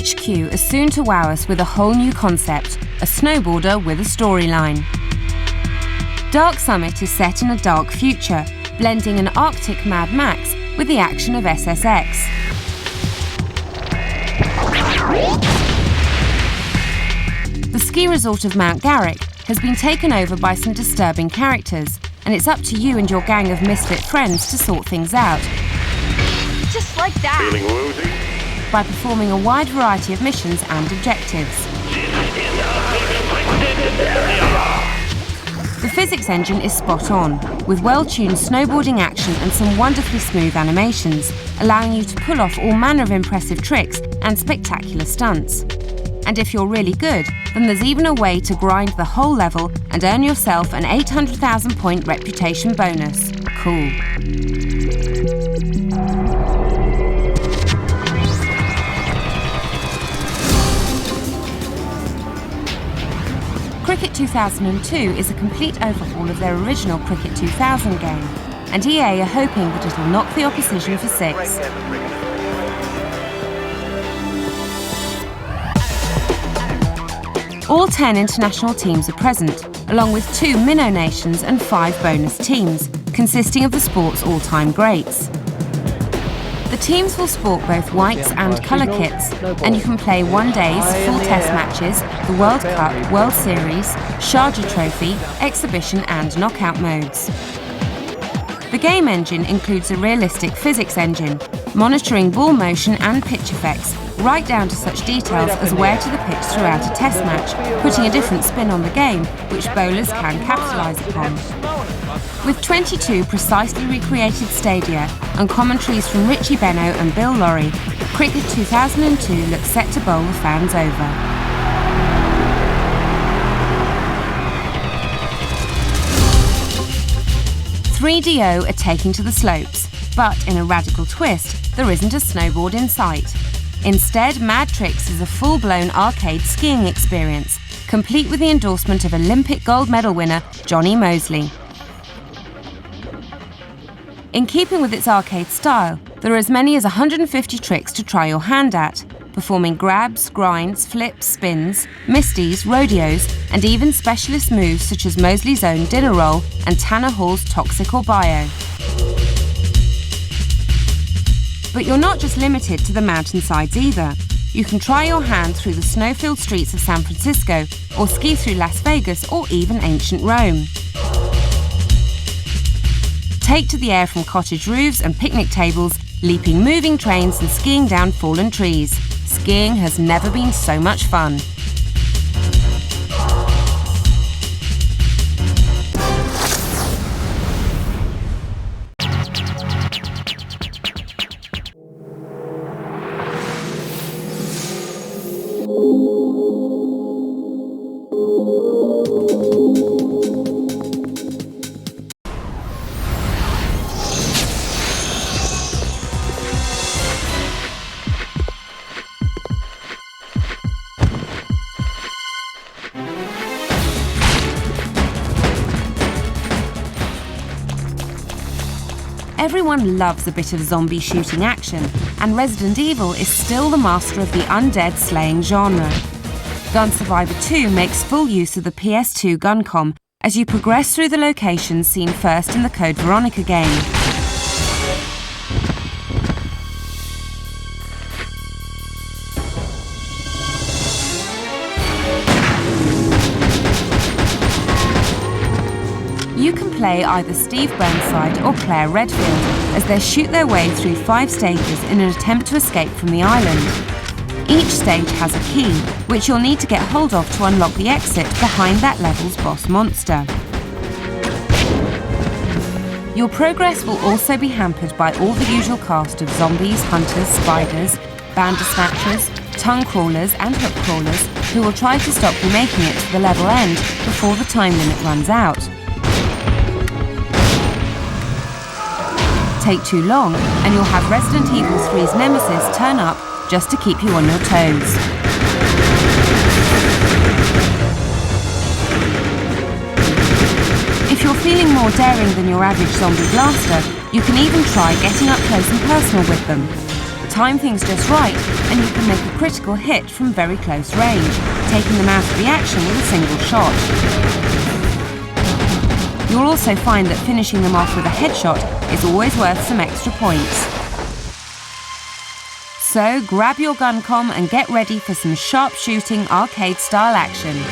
HQ is soon to wow us with a whole new concept, a snowboarder with a storyline. Dark Summit is set in a dark future, blending an Arctic Mad Max with the action of SSX. The ski resort of Mount Garrick has been taken over by some disturbing characters, and it's up to you and your gang of misfit friends to sort things out. Just like that. Feeling woozy? By performing a wide variety of missions and objectives. The physics engine is spot on, with well-tuned snowboarding action and some wonderfully smooth animations, allowing you to pull off all manner of impressive tricks and spectacular stunts. And if you're really good, then there's even a way to grind the whole level and earn yourself an 800,000 point reputation bonus. Cool. Cricket 2002 is a complete overhaul of their original Cricket 2000 game, and EA are hoping that it'll knock the opposition for six. All 10 international teams are present, along with 2 minnow nations and 5 bonus teams, consisting of the sport's all-time greats. The teams will sport both whites and colour kits, and you can play one-days, full test matches, the World Cup, World Series, Sharjah Trophy, exhibition and knockout modes. The game engine includes a realistic physics engine, monitoring ball motion and pitch effects, right down to such details as where to the pitch throughout a test match, putting a different spin on the game, which bowlers can capitalise upon. With 22 precisely recreated stadia and commentaries from Richie Benno and Bill Lawry, Cricket 2002 looks set to bowl the fans over. .3DO are taking to the slopes, but in a radical twist, there isn't a snowboard in sight. Instead, Mad Trix is a full-blown arcade skiing experience, complete with the endorsement of Olympic gold medal winner Jonny Moseley. In keeping with its arcade style, there are as many as 150 tricks to try your hand at, performing grabs, grinds, flips, spins, misties, rodeos, and even specialist moves such as Moseley's own dinner roll and Tanner Hall's Toxic or Bio. But you're not just limited to the mountainsides either. You can try your hand through the snow-filled streets of San Francisco, or ski through Las Vegas, or even ancient Rome. Take to the air from cottage roofs and picnic tables, leaping moving trains and skiing down fallen trees. Skiing has never been so much fun. Everyone loves a bit of zombie shooting action, and Resident Evil is still the master of the undead slaying genre. Gun Survivor 2 makes full use of the PS2 Guncom as you progress through the locations seen first in the Code Veronica game. You can play either Steve Burnside or Claire Redfield as they shoot their way through 5 stages in an attempt to escape from the island. Each stage has a key, which you'll need to get hold of to unlock the exit behind that level's boss monster. Your progress will also be hampered by all the usual cast of zombies, hunters, spiders, bandersnatchers, tongue crawlers and hook crawlers who will try to stop you making it to the level end before the time limit runs out. Take too long, and you'll have Resident Evil 3's nemesis turn up just to keep you on your toes. If you're feeling more daring than your average zombie blaster, you can even try getting up close and personal with them. Time things just right, and you can make a critical hit from very close range, taking them out of the action with a single shot. You'll also find that finishing them off with a headshot is always worth some extra points. So grab your Guncom and get ready for some sharp-shooting arcade-style action.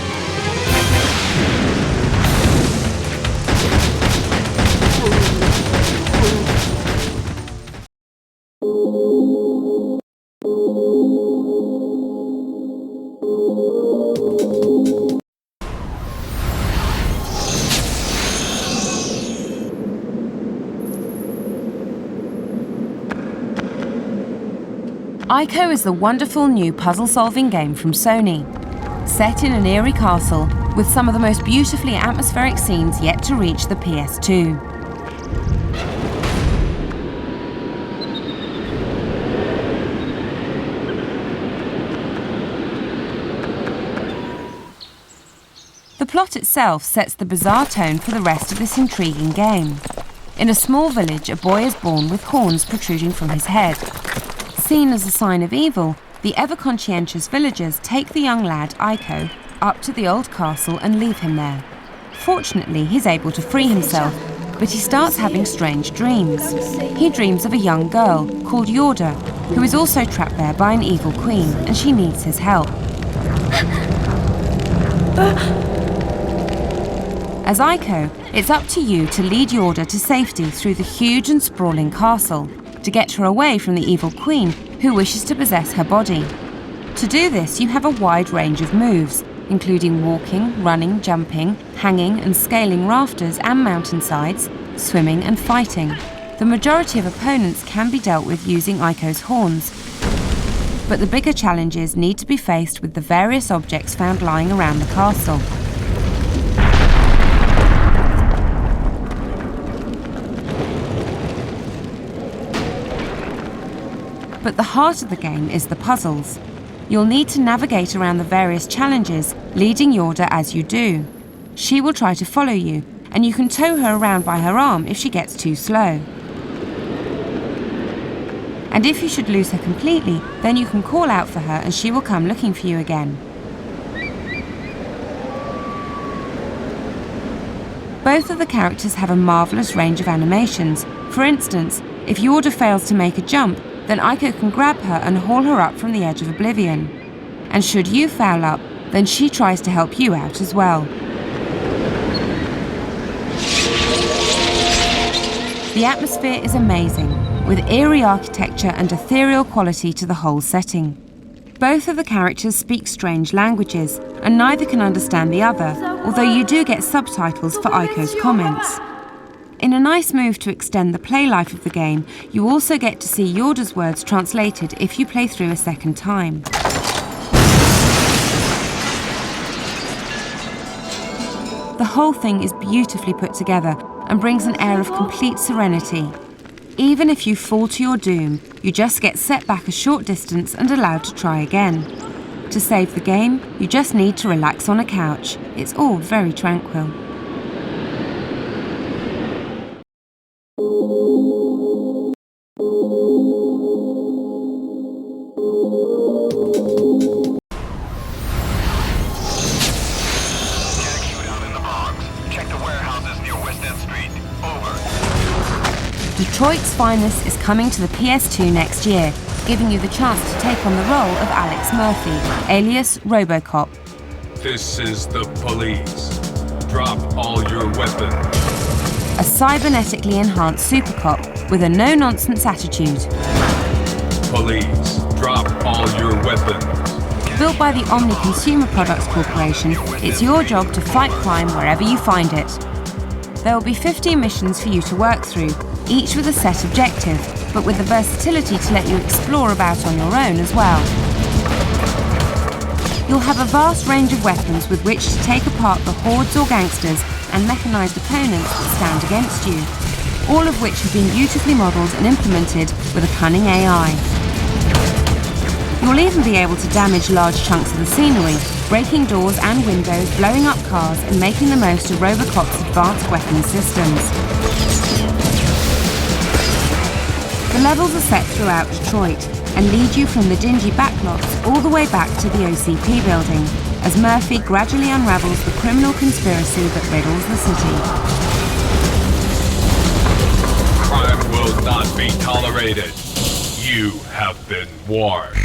Ico is the wonderful new puzzle-solving game from Sony. Set in an eerie castle, with some of the most beautifully atmospheric scenes yet to reach the PS2. The plot itself sets the bizarre tone for the rest of this intriguing game. In a small village, a boy is born with horns protruding from his head. Seen as a sign of evil, the ever-conscientious villagers take the young lad, Ico, up to the old castle and leave him there. Fortunately, he's able to free himself, but he starts having strange dreams. He dreams of a young girl called Yorda, who is also trapped there by an evil queen, and she needs his help. As Ico, it's up to you to lead Yorda to safety through the huge and sprawling castle, to get her away from the evil queen who wishes to possess her body. To do this, you have a wide range of moves, including walking, running, jumping, hanging and scaling rafters and mountainsides, swimming and fighting. The majority of opponents can be dealt with using Ico's horns, but the bigger challenges need to be faced with the various objects found lying around the castle. But the heart of the game is the puzzles. You'll need to navigate around the various challenges, leading Yorda as you do. She will try to follow you, and you can tow her around by her arm if she gets too slow. And if you should lose her completely, then you can call out for her and she will come looking for you again. Both of the characters have a marvellous range of animations. For instance, if Yorda fails to make a jump, then Ico can grab her and haul her up from the edge of oblivion. And should you foul up, then she tries to help you out as well. The atmosphere is amazing, with eerie architecture and ethereal quality to the whole setting. Both of the characters speak strange languages, and neither can understand the other, although you do get subtitles for Ico's comments. In a nice move to extend the play life of the game, you also get to see Yorda's words translated if you play through a second time. The whole thing is beautifully put together and brings an air of complete serenity. Even if you fall to your doom, you just get set back a short distance and allowed to try again. To save the game, you just need to relax on a couch. It's all very tranquil. Detroit's Finest is coming to the PS2 next year, giving you the chance to take on the role of Alex Murphy, alias Robocop. This is the police. Drop all your weapons. A cybernetically enhanced super cop with a no-nonsense attitude. Police, drop all your weapons. Built by the Omni Consumer Products Corporation, it's your job to fight crime wherever you find it. There will be 15 missions for you to work through, each with a set objective, but with the versatility to let you explore about on your own as well. You'll have a vast range of weapons with which to take apart the hordes or gangsters and mechanised opponents that stand against you, all of which have been beautifully modelled and implemented with a cunning AI. You'll even be able to damage large chunks of the scenery, breaking doors and windows, blowing up cars and making the most of Robocop's advanced weapon systems. The levels are set throughout Detroit, and lead you from the dingy backlots all the way back to the OCP building, as Murphy gradually unravels the criminal conspiracy that riddles the city. Crime will not be tolerated. You have been warned.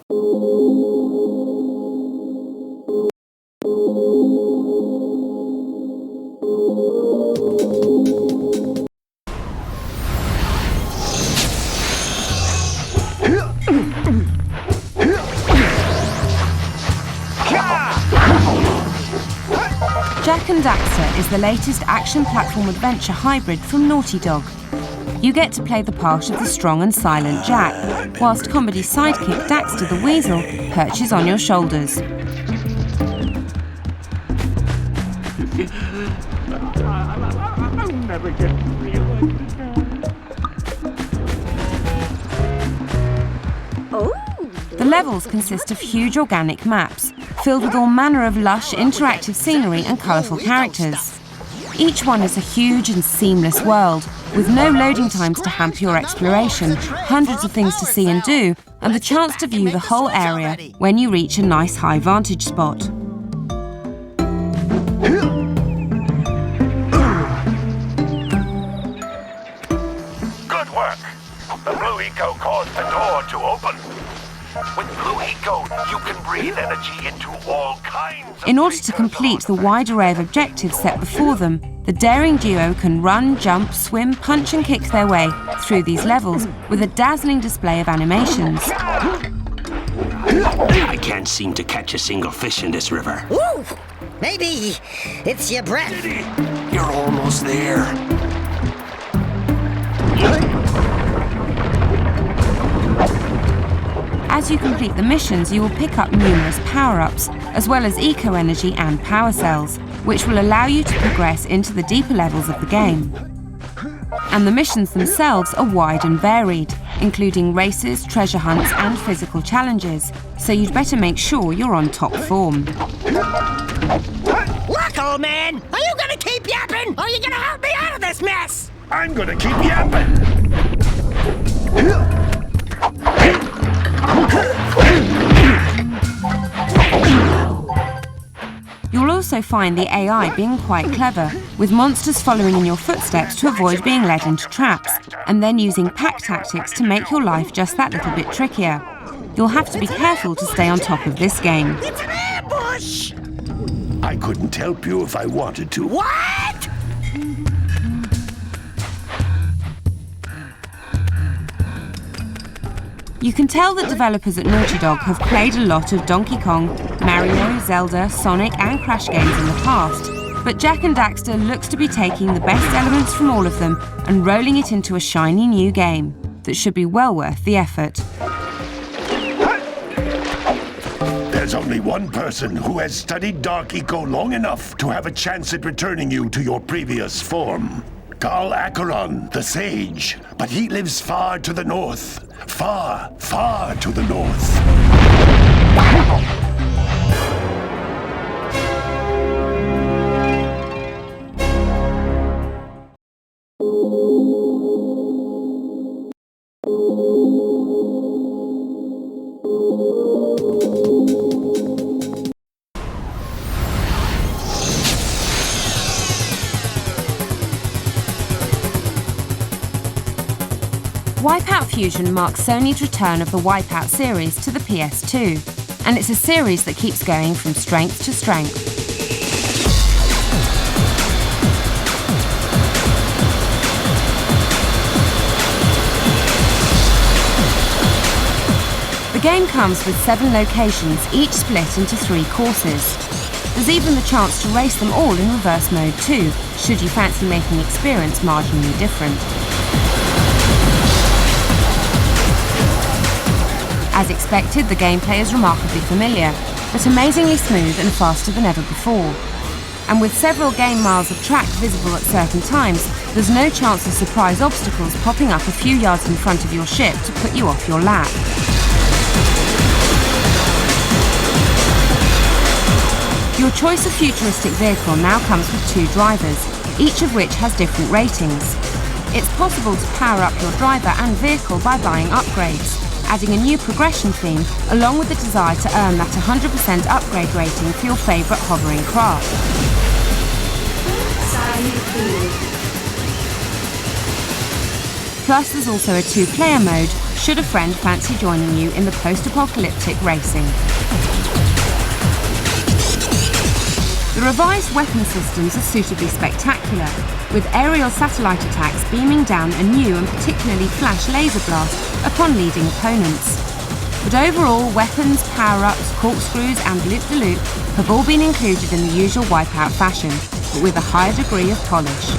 Jak and Daxter is the latest action platform adventure hybrid from Naughty Dog. You get to play the part of the strong and silent Jak, whilst comedy sidekick Daxter the Weasel perches on your shoulders. I'll never get reelected now. The levels consist of huge organic maps, filled with all manner of lush, interactive scenery and colourful characters. Each one is a huge and seamless world, with no loading times to hamper your exploration, hundreds of things to see and do, and the chance to view the whole area when you reach a nice high vantage spot. Good work. The Blue Eco caused the door to open. With Blue Eco, you can breathe energy into all kinds of... In order to complete the wide array of objectives set before them, the daring duo can run, jump, swim, punch and kick their way through these levels with a dazzling display of animations. I can't seem to catch a single fish in this river. Ooh, maybe it's your breath. You're almost there. As you complete the missions, you will pick up numerous power-ups, as well as eco-energy and power cells, which will allow you to progress into the deeper levels of the game. And the missions themselves are wide and varied, including races, treasure hunts and physical challenges, so you'd better make sure you're on top form. Look, old man, are you gonna keep yapping, or are you gonna help me out of this mess? I'm gonna keep yapping. You'll also find the AI being quite clever, with monsters following in your footsteps to avoid being led into traps, and then using pack tactics to make your life just that little bit trickier. You'll have to be careful to stay on top of this game. It's an ambush! I couldn't help you if I wanted to. What? You can tell that developers at Naughty Dog have played a lot of Donkey Kong, Mario, Zelda, Sonic and Crash games in the past, but Jak and Daxter looks to be taking the best elements from all of them and rolling it into a shiny new game that should be well worth the effort. There's only one person who has studied Dark Eco long enough to have a chance at returning you to your previous form. Carl Acheron, the Sage, but he lives far to the north. Far, far to the north. Wipeout Fusion marks Sony's return of the Wipeout series to the PS2, and it's a series that keeps going from strength to strength. The game comes with 7 locations, each split into 3 courses. There's even the chance to race them all in reverse mode too, should you fancy making the experience marginally different. As expected, the gameplay is remarkably familiar, but amazingly smooth and faster than ever before. And with several game miles of track visible at certain times, there's no chance of surprise obstacles popping up a few yards in front of your ship to put you off your lap. Your choice of futuristic vehicle now comes with 2 drivers, each of which has different ratings. It's possible to power up your driver and vehicle by buying upgrades, adding a new progression theme along with the desire to earn that 100% upgrade rating for your favourite hovering craft. Plus there's also a 2-player mode should a friend fancy joining you in the post-apocalyptic racing. The revised weapon systems are suitably spectacular, with aerial satellite attacks beaming down a new and particularly flash laser blast upon leading opponents. But overall, weapons, power-ups, corkscrews and loop-de-loop have all been included in the usual Wipeout fashion, but with a higher degree of polish.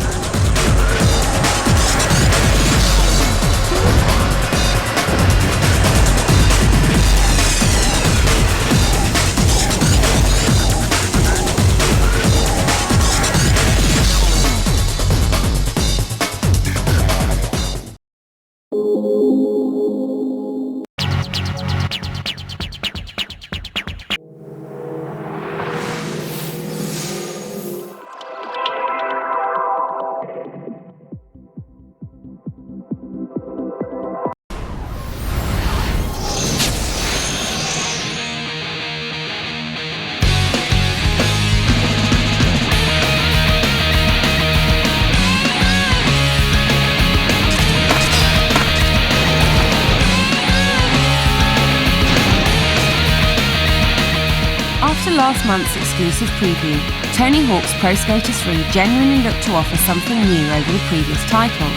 Last month's exclusive preview, Tony Hawk's Pro Skater 3 genuinely looked to offer something new over the previous title.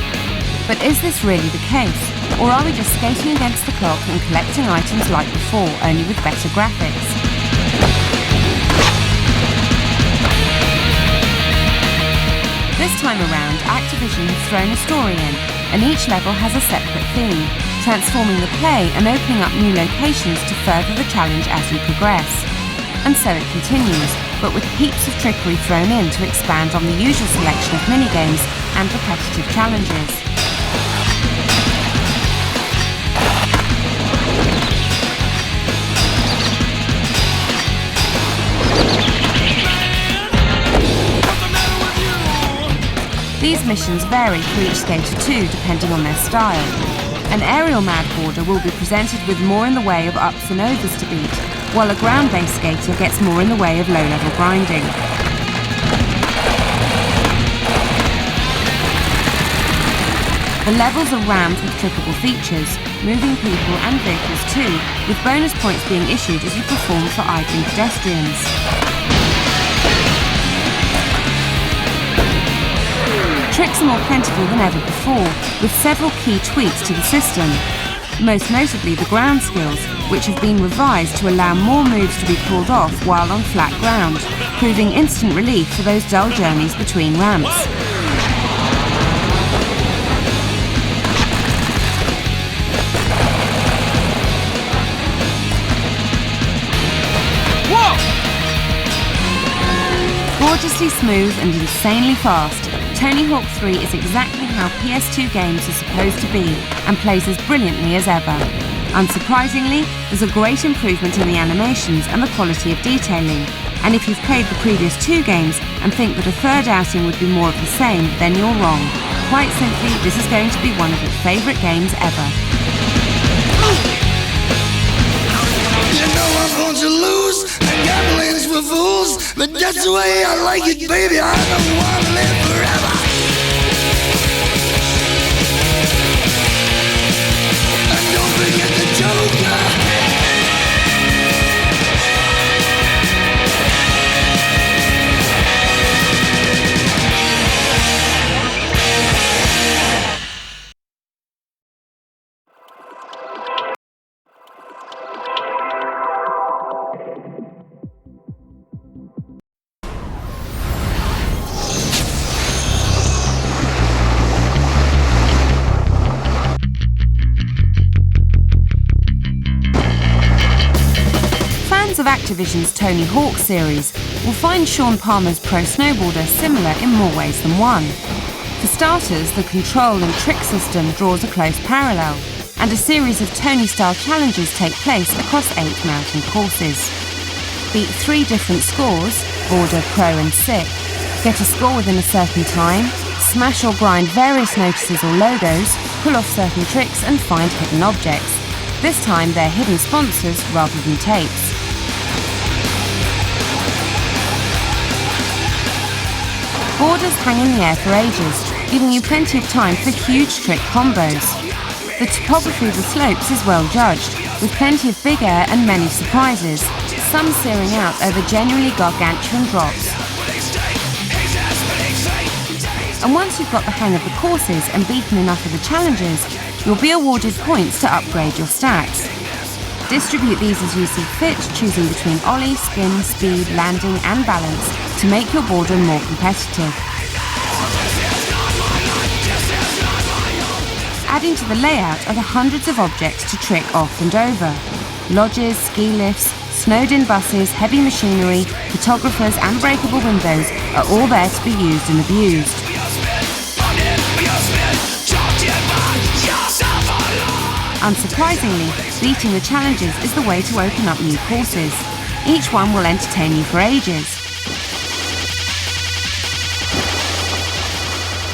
But is this really the case? Or are we just skating against the clock and collecting items like before, only with better graphics? This time around, Activision has thrown a story in, and each level has a separate theme, transforming the play and opening up new locations to further the challenge as you progress. And so it continues, but with heaps of trickery thrown in to expand on the usual selection of minigames and repetitive challenges. These missions vary for each skater too, depending on their style. An aerial mad boarder will be presented with more in the way of ups and overs to beat, while a ground-based skater gets more in the way of low-level grinding. The levels are rammed with trickable features, moving people and vehicles too, with bonus points being issued as you perform for idling pedestrians. Tricks are more plentiful than ever before, with several key tweaks to the system. Most notably the ground skills, which have been revised to allow more moves to be pulled off while on flat ground, proving instant relief for those dull journeys between ramps. Whoa! Gorgeously smooth and insanely fast, Tony Hawk 3 is exactly how PS2 games are supposed to be and plays as brilliantly as ever. Unsurprisingly, there's a great improvement in the animations and the quality of detailing, and if you've played the previous two games and think that a third outing would be more of the same, then you're wrong. Quite simply, this is going to be one of your favourite games ever. You know I'm going to lose, and gambling's for fools, but that's the way I like it, baby. I don't want to live forever. And don't forget the Joker. Of Activision's Tony Hawk series will find Shaun Palmer's Pro Snowboarder similar in more ways than one. For starters, the control and trick system draws a close parallel, and a series of Tony-style challenges take place across 8 mountain courses. Beat 3 different scores, Boarder, Pro and Sick, get a score within a certain time, smash or grind various notices or logos, pull off certain tricks and find hidden objects. This time they're hidden sponsors rather than tapes. Boarders hang in the air for ages, giving you plenty of time for huge trick combos. The topography of the slopes is well judged, with plenty of big air and many surprises, some searing out over genuinely gargantuan drops. And once you've got the hang of the courses and beaten enough of the challenges, you'll be awarded points to upgrade your stats. Distribute these as you see fit, choosing between ollie, spin, speed, landing and balance to make your boredom more competitive. Adding to the layout are the hundreds of objects to trick off and over. Lodges, ski lifts, snowed-in buses, heavy machinery, photographers and breakable windows are all there to be used and abused. Unsurprisingly, beating the challenges is the way to open up new courses. Each one will entertain you for ages.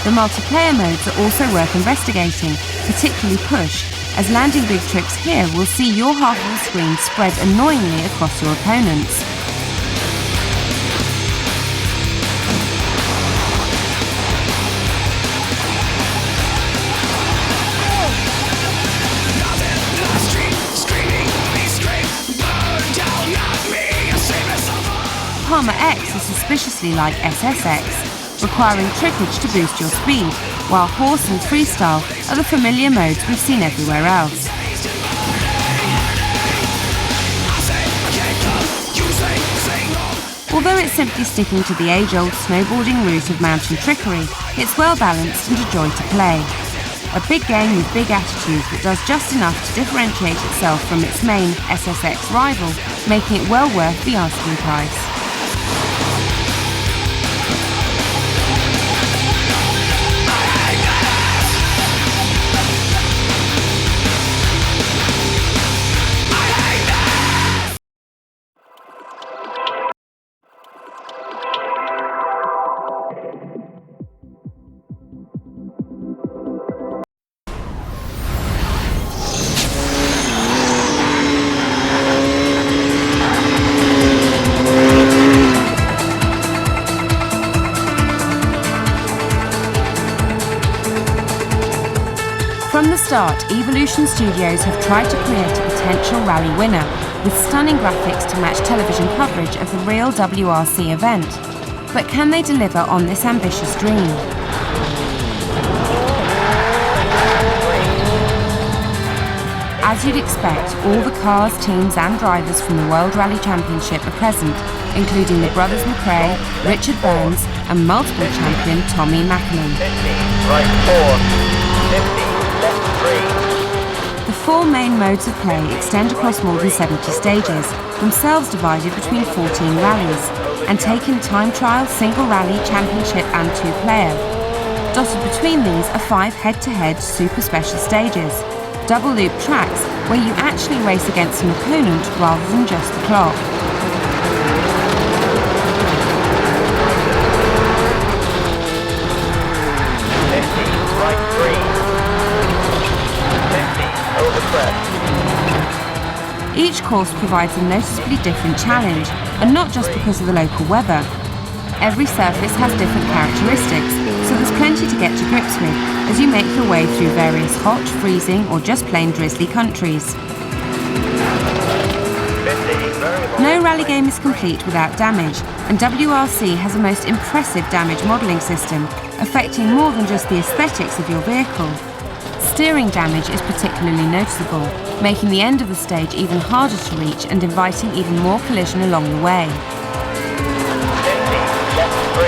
The multiplayer modes are also worth investigating, particularly Push, as landing big tricks here will see your half of the screen spread annoyingly across your opponents. Palmer X is suspiciously like SSX, requiring trickage to boost your speed, while Horse and Freestyle are the familiar modes we've seen everywhere else. Although it's simply sticking to the age-old snowboarding route of mountain trickery, it's well balanced and a joy to play. A big game with big attitudes that does just enough to differentiate itself from its main SSX rival, making it well worth the asking price. From the start, Evolution Studios have tried to create a potential rally winner, with stunning graphics to match television coverage of the real WRC event. But can they deliver on this ambitious dream? As you'd expect, all the cars, teams and drivers from the World Rally Championship are present, including the brothers McRae, Richard Burns and multiple champion Tommy Mackinnon. 50, right 4, 50. The four main modes of play extend across more than 70 stages, themselves divided between 14 rallies, and take in time trial, single rally, championship and two-player. Dotted between these are 5 head-to-head super special stages, double loop tracks where you actually race against an opponent rather than just the clock. Each course provides a noticeably different challenge, and not just because of the local weather. Every surface has different characteristics, so there's plenty to get to grips with as you make your way through various hot, freezing or just plain drizzly countries. No rally game is complete without damage, and WRC has a most impressive damage modelling system, affecting more than just the aesthetics of your vehicle. Steering damage is particularly noticeable, making the end of the stage even harder to reach and inviting even more collision along the way. 50, left 3.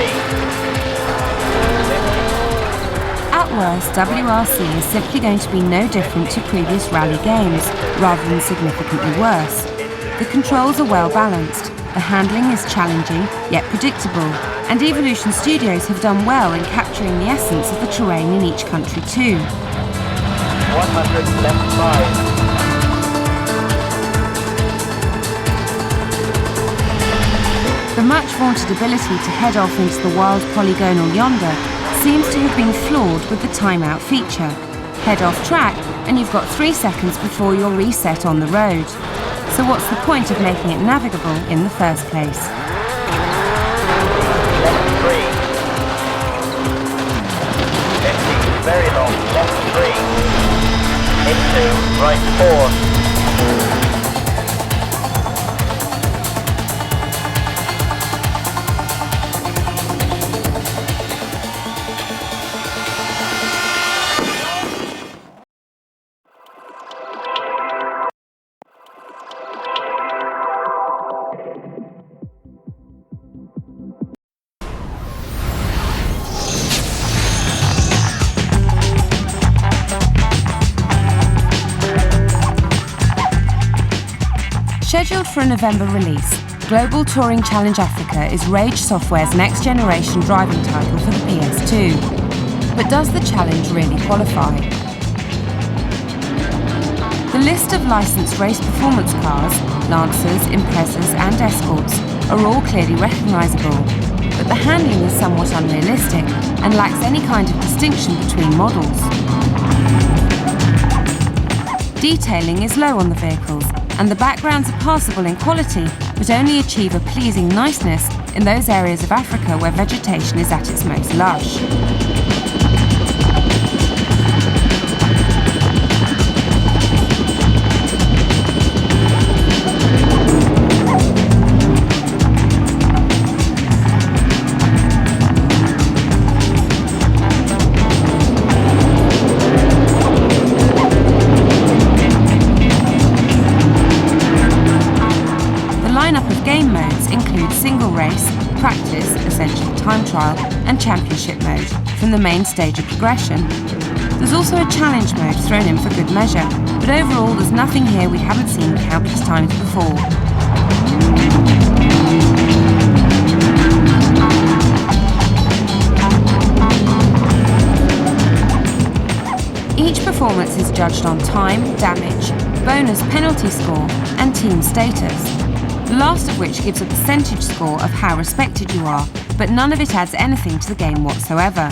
At worst, WRC is simply going to be no different to previous rally games, rather than significantly worse. The controls are well balanced, the handling is challenging yet predictable, and Evolution Studios have done well in capturing the essence of the terrain in each country too. 100, left 5. The much vaunted ability to head off into the wild polygonal yonder seems to have been flawed with the timeout feature. Head off track and you've got 3 seconds before you're reset on the road. So what's the point of making it navigable in the first place? Left 3. 50, very long, left 3. into right 4. Scheduled for a November release, Global Touring Challenge Africa is Rage Software's next-generation driving title for the PS2. But does the challenge really qualify? The list of licensed race performance cars, Lancers, Imprezas and Escorts are all clearly recognisable, but the handling is somewhat unrealistic and lacks any kind of distinction between models. Detailing is low on the vehicles, and the backgrounds are passable in quality, but only achieve a pleasing niceness in those areas of Africa where vegetation is at its most lush. Single race, practice, essentially time trial, and championship mode from the main stage of progression. There's also a challenge mode thrown in for good measure, but overall there's nothing here we haven't seen countless times before. Each performance is judged on time, damage, bonus penalty score, and team status. The last of which gives a percentage score of how respected you are, but none of it adds anything to the game whatsoever.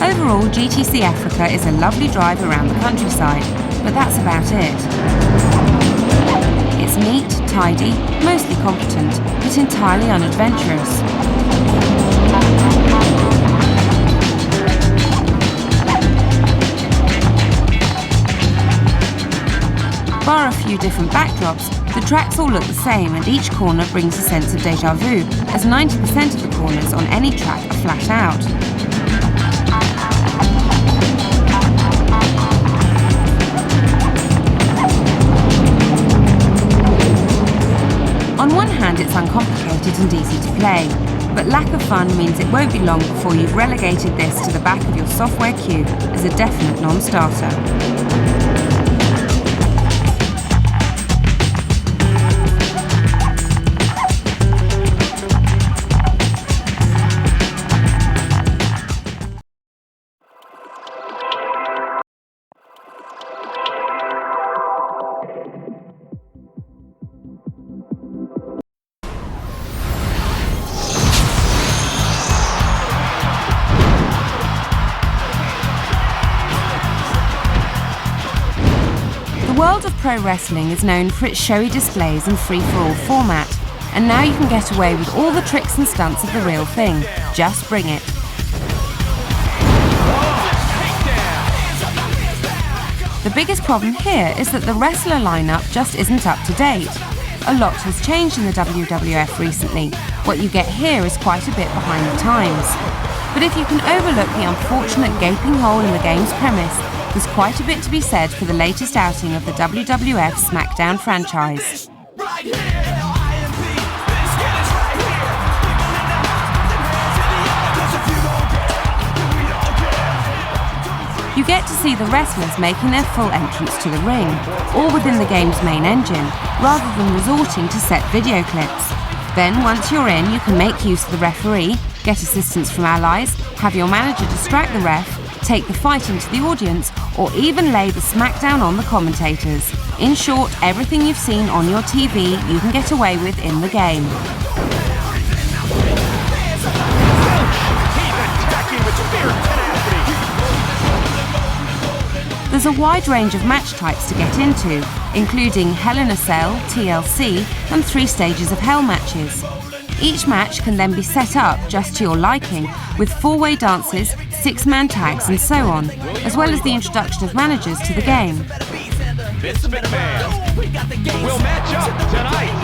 Overall, GTC Africa is a lovely drive around the countryside, but that's about it. It's neat, tidy, mostly competent, but entirely unadventurous. Bar a few different backdrops, the tracks all look the same and each corner brings a sense of déjà vu, as 90% of the corners on any track are flat out. On one hand it's uncomplicated and easy to play, but lack of fun means it won't be long before you've relegated this to the back of your software queue as a definite non-starter. The world of pro wrestling is known for its showy displays and free-for-all format, and now you can get away with all the tricks and stunts of the real thing. Just bring it. The biggest problem here is that the wrestler lineup just isn't up to date. A lot has changed in the WWF recently. What you get here is quite a bit behind the times. But if you can overlook the unfortunate gaping hole in the game's premise, there's quite a bit to be said for the latest outing of the WWF Smackdown franchise. You get to see the wrestlers making their full entrance to the ring, all within the game's main engine, rather than resorting to set video clips. Then, once you're in, you can make use of the referee, get assistance from allies, have your manager distract the ref, take the fight into the audience, or even lay the smackdown on the commentators. In short, everything you've seen on your TV you can get away with in the game. There's a wide range of match types to get into, including Hell in a Cell, TLC, and 3 stages of Hell matches. Each match can then be set up just to your liking, with 4-way dances, 6-man tags, and so on, as well as the introduction of managers to the game. Vince McMahon will match up tonight.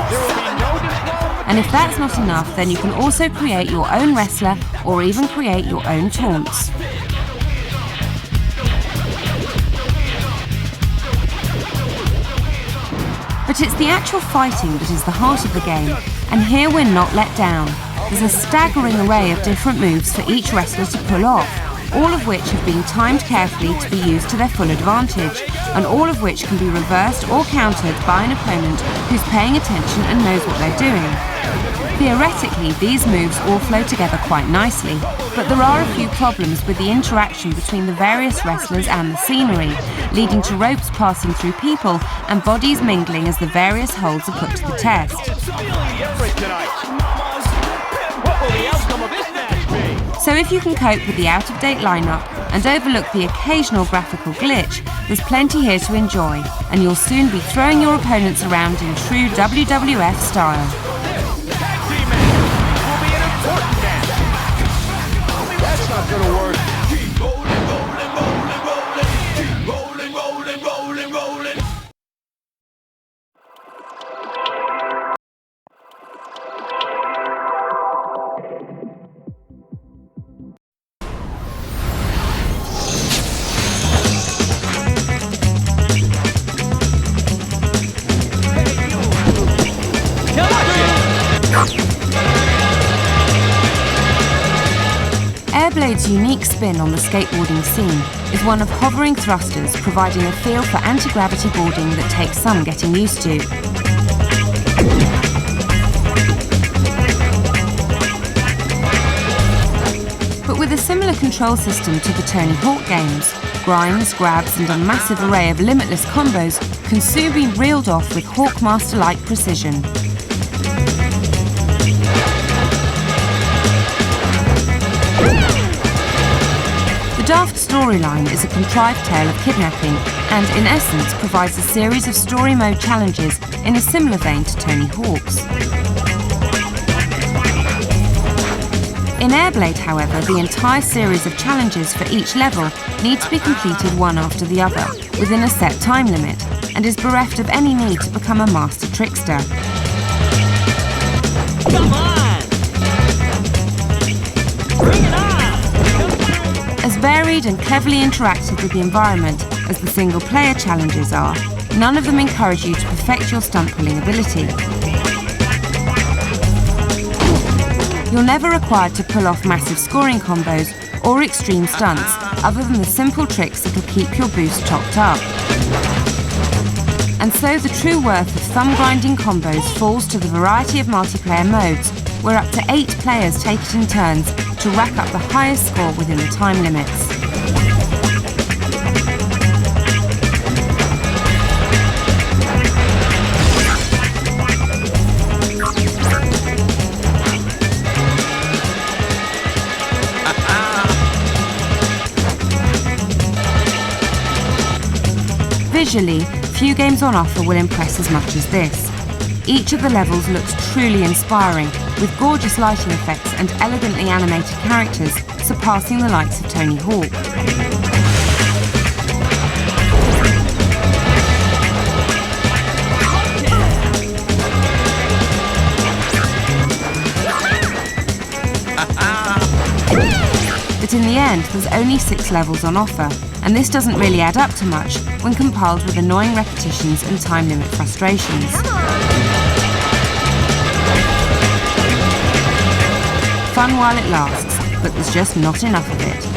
There will be no disqualification. And if that's not enough, then you can also create your own wrestler or even create your own taunts. But it's the actual fighting that is the heart of the game, and here we're not let down. There's a staggering array of different moves for each wrestler to pull off, all of which have been timed carefully to be used to their full advantage, and all of which can be reversed or countered by an opponent who's paying attention and knows what they're doing. Theoretically, these moves all flow together quite nicely, but there are a few problems with the interaction between the various wrestlers and the scenery, leading to ropes passing through people and bodies mingling as the various holds are put to the test. So if you can cope with the out-of-date lineup and overlook the occasional graphical glitch, there's plenty here to enjoy, and you'll soon be throwing your opponents around in true WWF style. That's not gonna work. Airblade's unique spin on the skateboarding scene is one of hovering thrusters, providing a feel for anti-gravity boarding that takes some getting used to. But with a similar control system to the Tony Hawk games, grinds, grabs, and a massive array of limitless combos can soon be reeled off with Hawkmaster-like precision. The Daft storyline is a contrived tale of kidnapping and, in essence, provides a series of story mode challenges in a similar vein to Tony Hawk's. In Airblade, however, the entire series of challenges for each level need to be completed one after the other, within a set time limit, and is bereft of any need to become a master trickster. Come on! Bring it on! As varied and cleverly interactive with the environment as the single-player challenges are, none of them encourage you to perfect your stunt-pulling ability. You're never required to pull off massive scoring combos or extreme stunts, other than the simple tricks that'll keep your boost chopped up. And so the true worth of thumb-grinding combos falls to the variety of multiplayer modes, where up to 8 players take it in turns to rack up the highest score within the time limits. Visually, few games on offer will impress as much as this. Each of the levels looks truly inspiring, with gorgeous lighting effects and elegantly animated characters surpassing the likes of Tony Hawk. But in the end, there's only 6 levels on offer, and this doesn't really add up to much when compiled with annoying repetitions and time limit frustrations. Fun while it lasts, but there's just not enough of it.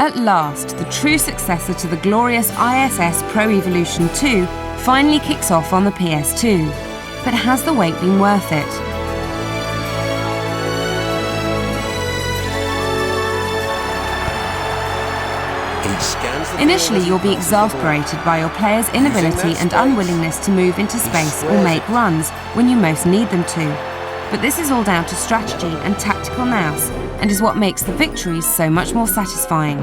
At last, the true successor to the glorious ISS Pro Evolution 2 finally kicks off on the PS2. But has the wait been worth it? Initially, you'll be exasperated by your players' inability and unwillingness to move into space or make runs when you most need them to. But this is all down to strategy and tactical nous, and is what makes the victories so much more satisfying.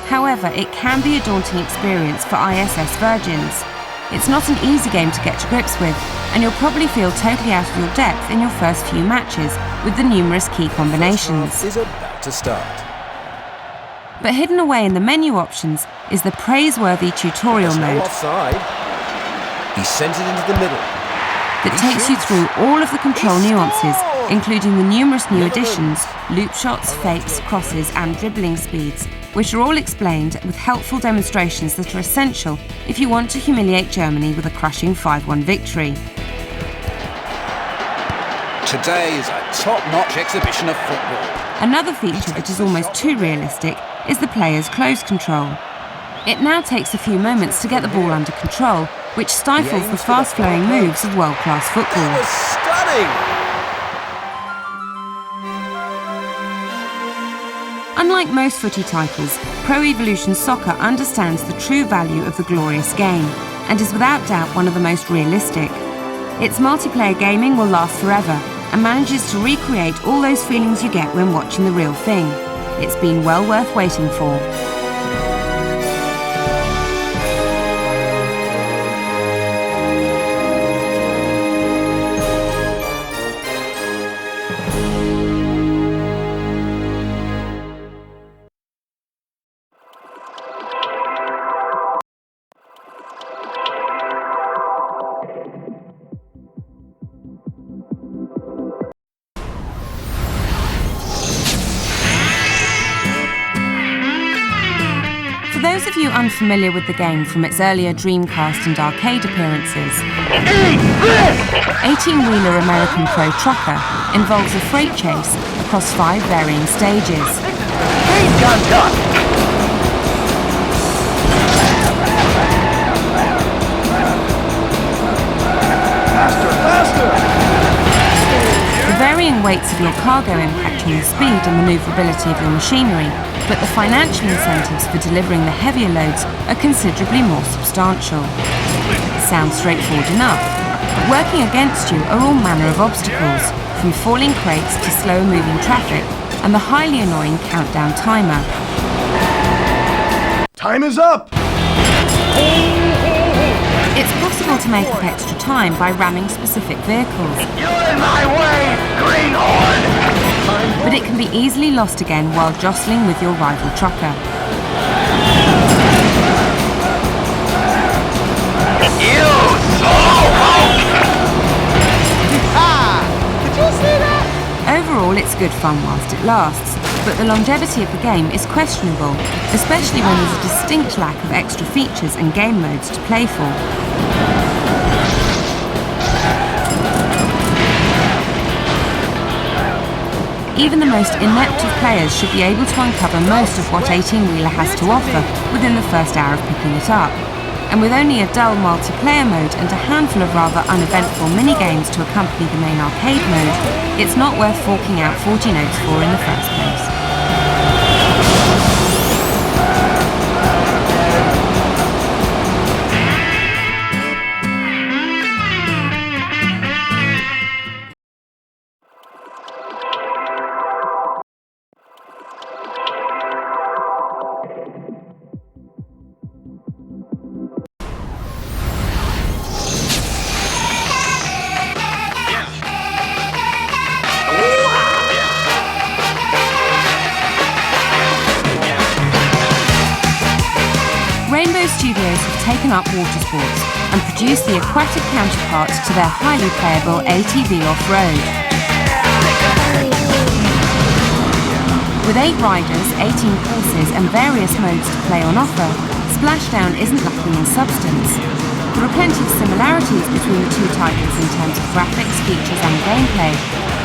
However, it can be a daunting experience for ISS virgins. It's not an easy game to get to grips with, and you'll probably feel totally out of your depth in your first few matches with the numerous key combinations. Is about to start. But hidden away in the menu options is the praiseworthy tutorial mode He sent it into the middle. that takes you through all of the control nuances, including the numerous new additions, loop shots, fakes, crosses and dribbling speeds, which are all explained with helpful demonstrations that are essential if you want to humiliate Germany with a crushing 5-1 victory. Today is a top-notch exhibition of football. Another feature that is almost too realistic is the player's close control. It now takes a few moments to get the ball under control, which stifles the fast-flowing moves of world-class football. That was stunning! Unlike most footy titles, Pro Evolution Soccer understands the true value of the glorious game, and is without doubt one of the most realistic. Its multiplayer gaming will last forever, and manages to recreate all those feelings you get when watching the real thing. It's been well worth waiting for. For those of you unfamiliar with the game from its earlier Dreamcast and arcade appearances, 18-wheeler American Pro Trucker involves a freight chase across 5 varying stages. The varying weights of your cargo impact on the speed and manoeuvrability of your machinery, but the financial incentives for delivering the heavier loads are considerably more substantial. Sounds straightforward enough, but working against you are all manner of obstacles, from falling crates to slower moving traffic, and the highly annoying countdown timer. Time is up! It's possible to make up extra time by ramming specific vehicles. You're in my way, greenhorn! But it can be easily lost again while jostling with your rival trucker. You Did you see that? Overall, it's good fun whilst it lasts, but the longevity of the game is questionable, especially when there's a distinct lack of extra features and game modes to play for. Even the most inept of players should be able to uncover most of what 18-wheeler has to offer within the first hour of picking it up. And with only a dull multiplayer mode and a handful of rather uneventful mini-games to accompany the main arcade mode, it's not worth forking out 40 notes for in the first place. Taken up water sports and produced the aquatic counterpart to their highly playable ATV off-road. With 8 riders, 18 courses and various modes to play on offer, Splashdown isn't lacking in substance. There are plenty of similarities between the two titles in terms of graphics, features and gameplay,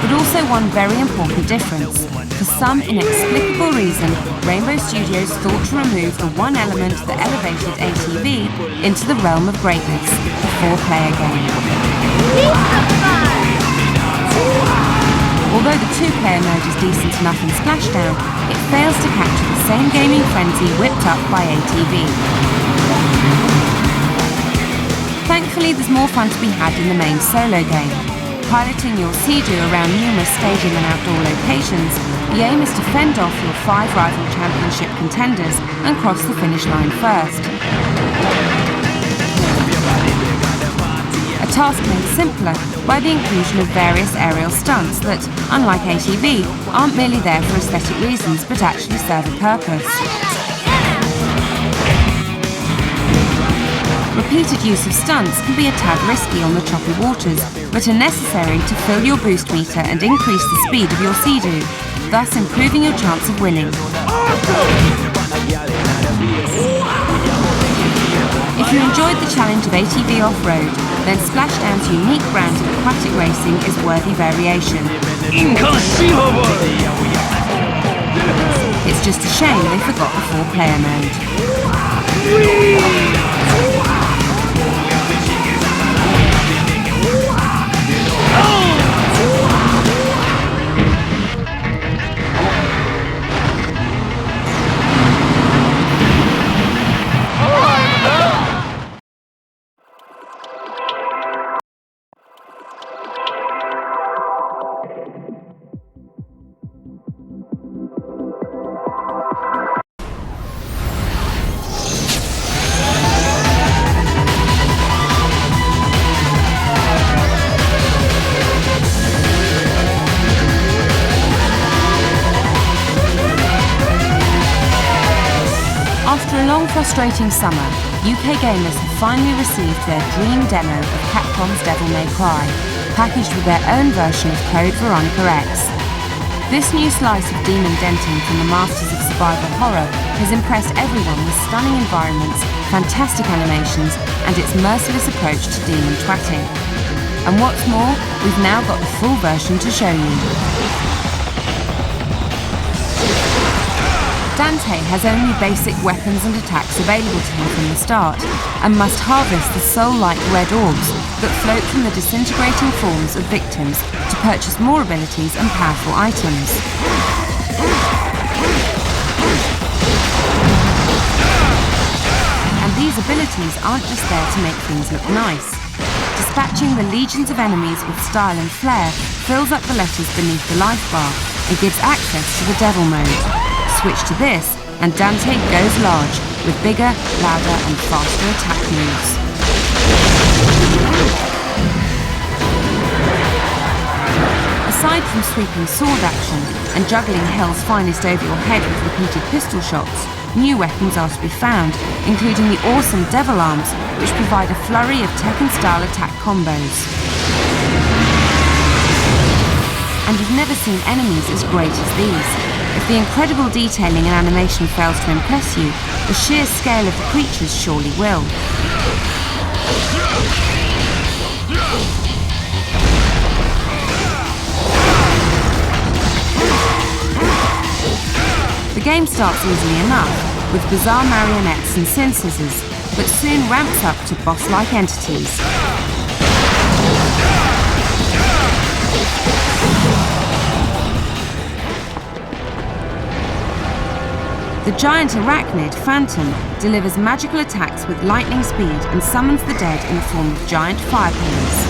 but also one very important difference. For some inexplicable reason, Rainbow Studios thought to remove the one element that elevated ATV into the realm of greatness, the 4-player game. Although the 2-player mode is decent enough in Splashdown, it fails to capture the same gaming frenzy whipped up by ATV. Thankfully, there's more fun to be had in the main solo game. Piloting your Sea-Doo around numerous stadium and outdoor locations, the aim is to fend off your 5 rival championship contenders and cross the finish line first. A task made simpler by the inclusion of various aerial stunts that, unlike ATV, aren't merely there for aesthetic reasons but actually serve a purpose. Repeated use of stunts can be a tad risky on the choppy waters, but are necessary to fill your boost meter and increase the speed of your Sea-Doo, thus improving your chance of winning. If you enjoyed the challenge of ATV off-road, then Splashdown's unique brand of aquatic racing is worthy variation. Inconceivable! It's just a shame they forgot the 4-player mode. After a long, frustrating summer, UK gamers have finally received their dream demo of Capcom's Devil May Cry, packaged with their own version of Code Veronica X. This new slice of demon denting from the masters of survival horror has impressed everyone with stunning environments, fantastic animations, and its merciless approach to demon twatting. And what's more, we've now got the full version to show you. Dante has only basic weapons and attacks available to him from the start, and must harvest the soul-like red orbs that float from the disintegrating forms of victims to purchase more abilities and powerful items. And these abilities aren't just there to make things look nice. Dispatching the legions of enemies with style and flair fills up the letters beneath the life bar and gives access to the Devil mode. Switch to this, and Dante goes large, with bigger, louder and faster attack moves. Aside from sweeping sword action and juggling hell's finest over your head with repeated pistol shots, new weapons are to be found, including the awesome Devil Arms, which provide a flurry of Tekken-style attack combos. And you've never seen enemies as great as these. If the incredible detailing and animation fails to impress you, the sheer scale of the creatures surely will. The game starts easily enough, with bizarre marionettes and sin scissors, but soon ramps up to boss-like entities. The giant arachnid, Phantom, delivers magical attacks with lightning speed and summons the dead in the form of giant fire pillars.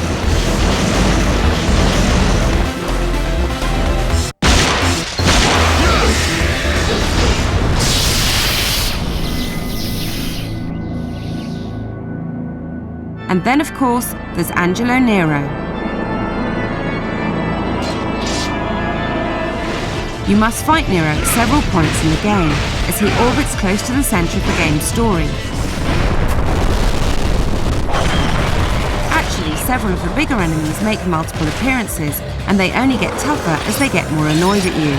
And then, of course, there's Angelo Nero. You must fight Nero at several points in the game, as he orbits close to the centre of the game's story. Actually, several of the bigger enemies make multiple appearances, and they only get tougher as they get more annoyed at you.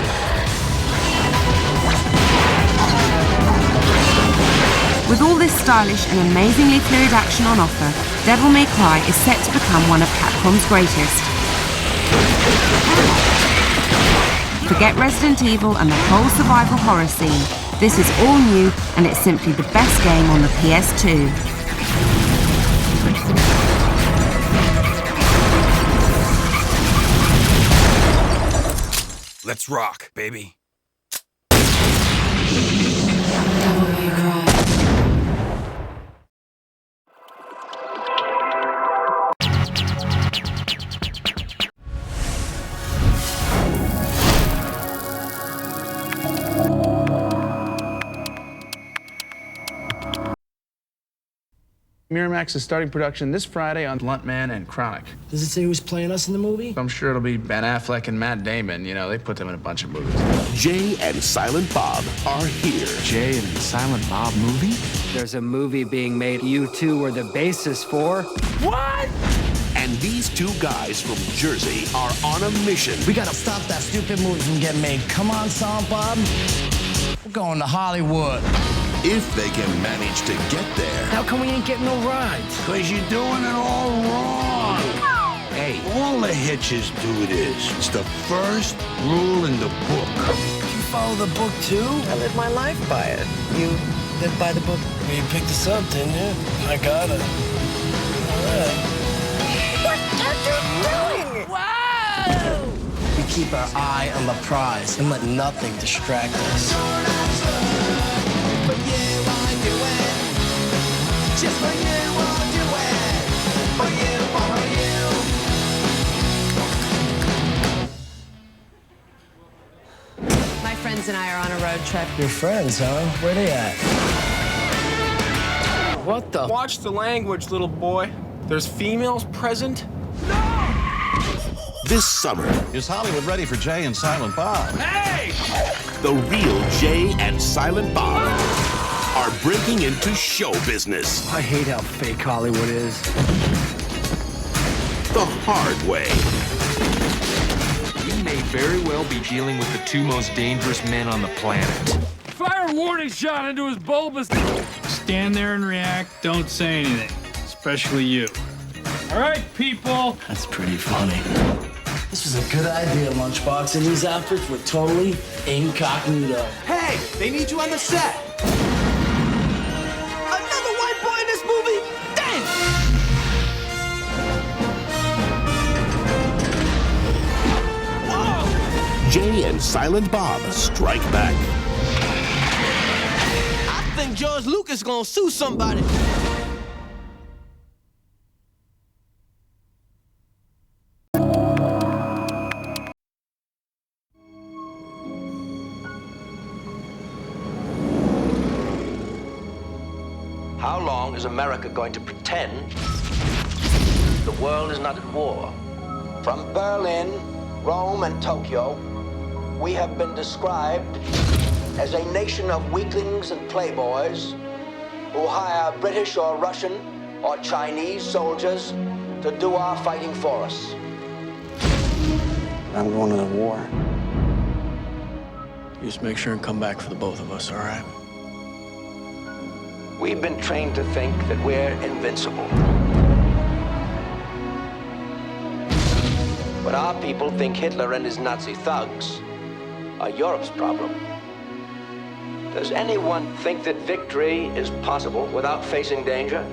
With all this stylish and amazingly fluid action on offer, Devil May Cry is set to become one of Capcom's greatest. Forget Resident Evil and the whole survival horror scene. This is all new, and it's simply the best game on the PS2. Let's rock, baby. Miramax is starting production this Friday on Stuntman and Chronic. Does it say who's playing us in the movie? I'm sure it'll be Ben Affleck and Matt Damon. You know, they put them in a bunch of movies. Jay and Silent Bob are here. Jay and Silent Bob movie? There's a movie being made you two were the basis for. What? And these two guys from Jersey are on a mission. We gotta stop that stupid movie from getting made. Come on, Silent Bob. We're going to Hollywood. If they can manage to get there. How come we ain't getting no rides? Because you're doing it all wrong. Hey, all the hitches do this. It's the first rule in the book. You follow the book, too? I live my life by it. You live by the book? Well, you picked us up, didn't you? I got it. All right. What are you doing? Whoa! We keep our eye on the prize and let nothing distract us. Just for you, I'll do it. For you, for you. My friends and I are on a road trip. Your friends, huh? Where they at? What the? Watch the language, little boy. There's females present? This summer. Is Hollywood ready for Jay and Silent Bob? Hey! The real Jay and Silent Bob are breaking into show business. I hate how fake Hollywood is. The hard way. We may very well be dealing with the two most dangerous men on the planet. Fire a warning shot into his bulbous. Stand there and react. Don't say anything, especially you. All right, people. That's pretty funny. This was a good idea, Lunchbox, and these outfits were totally incognito. Hey, they need you on the set. Another white boy in this movie? Damn! Whoa! Jay and Silent Bob strike back. I think George Lucas gonna sue somebody. How long is America going to pretend the world is not at war? From Berlin, Rome, and Tokyo, we have been described as a nation of weaklings and playboys who hire British or Russian or Chinese soldiers to do our fighting for us. I'm going to the war. You just make sure and come back for the both of us, all right? We've been trained to think that we're invincible. But our people think Hitler and his Nazi thugs are Europe's problem. Does anyone think that victory is possible without facing danger?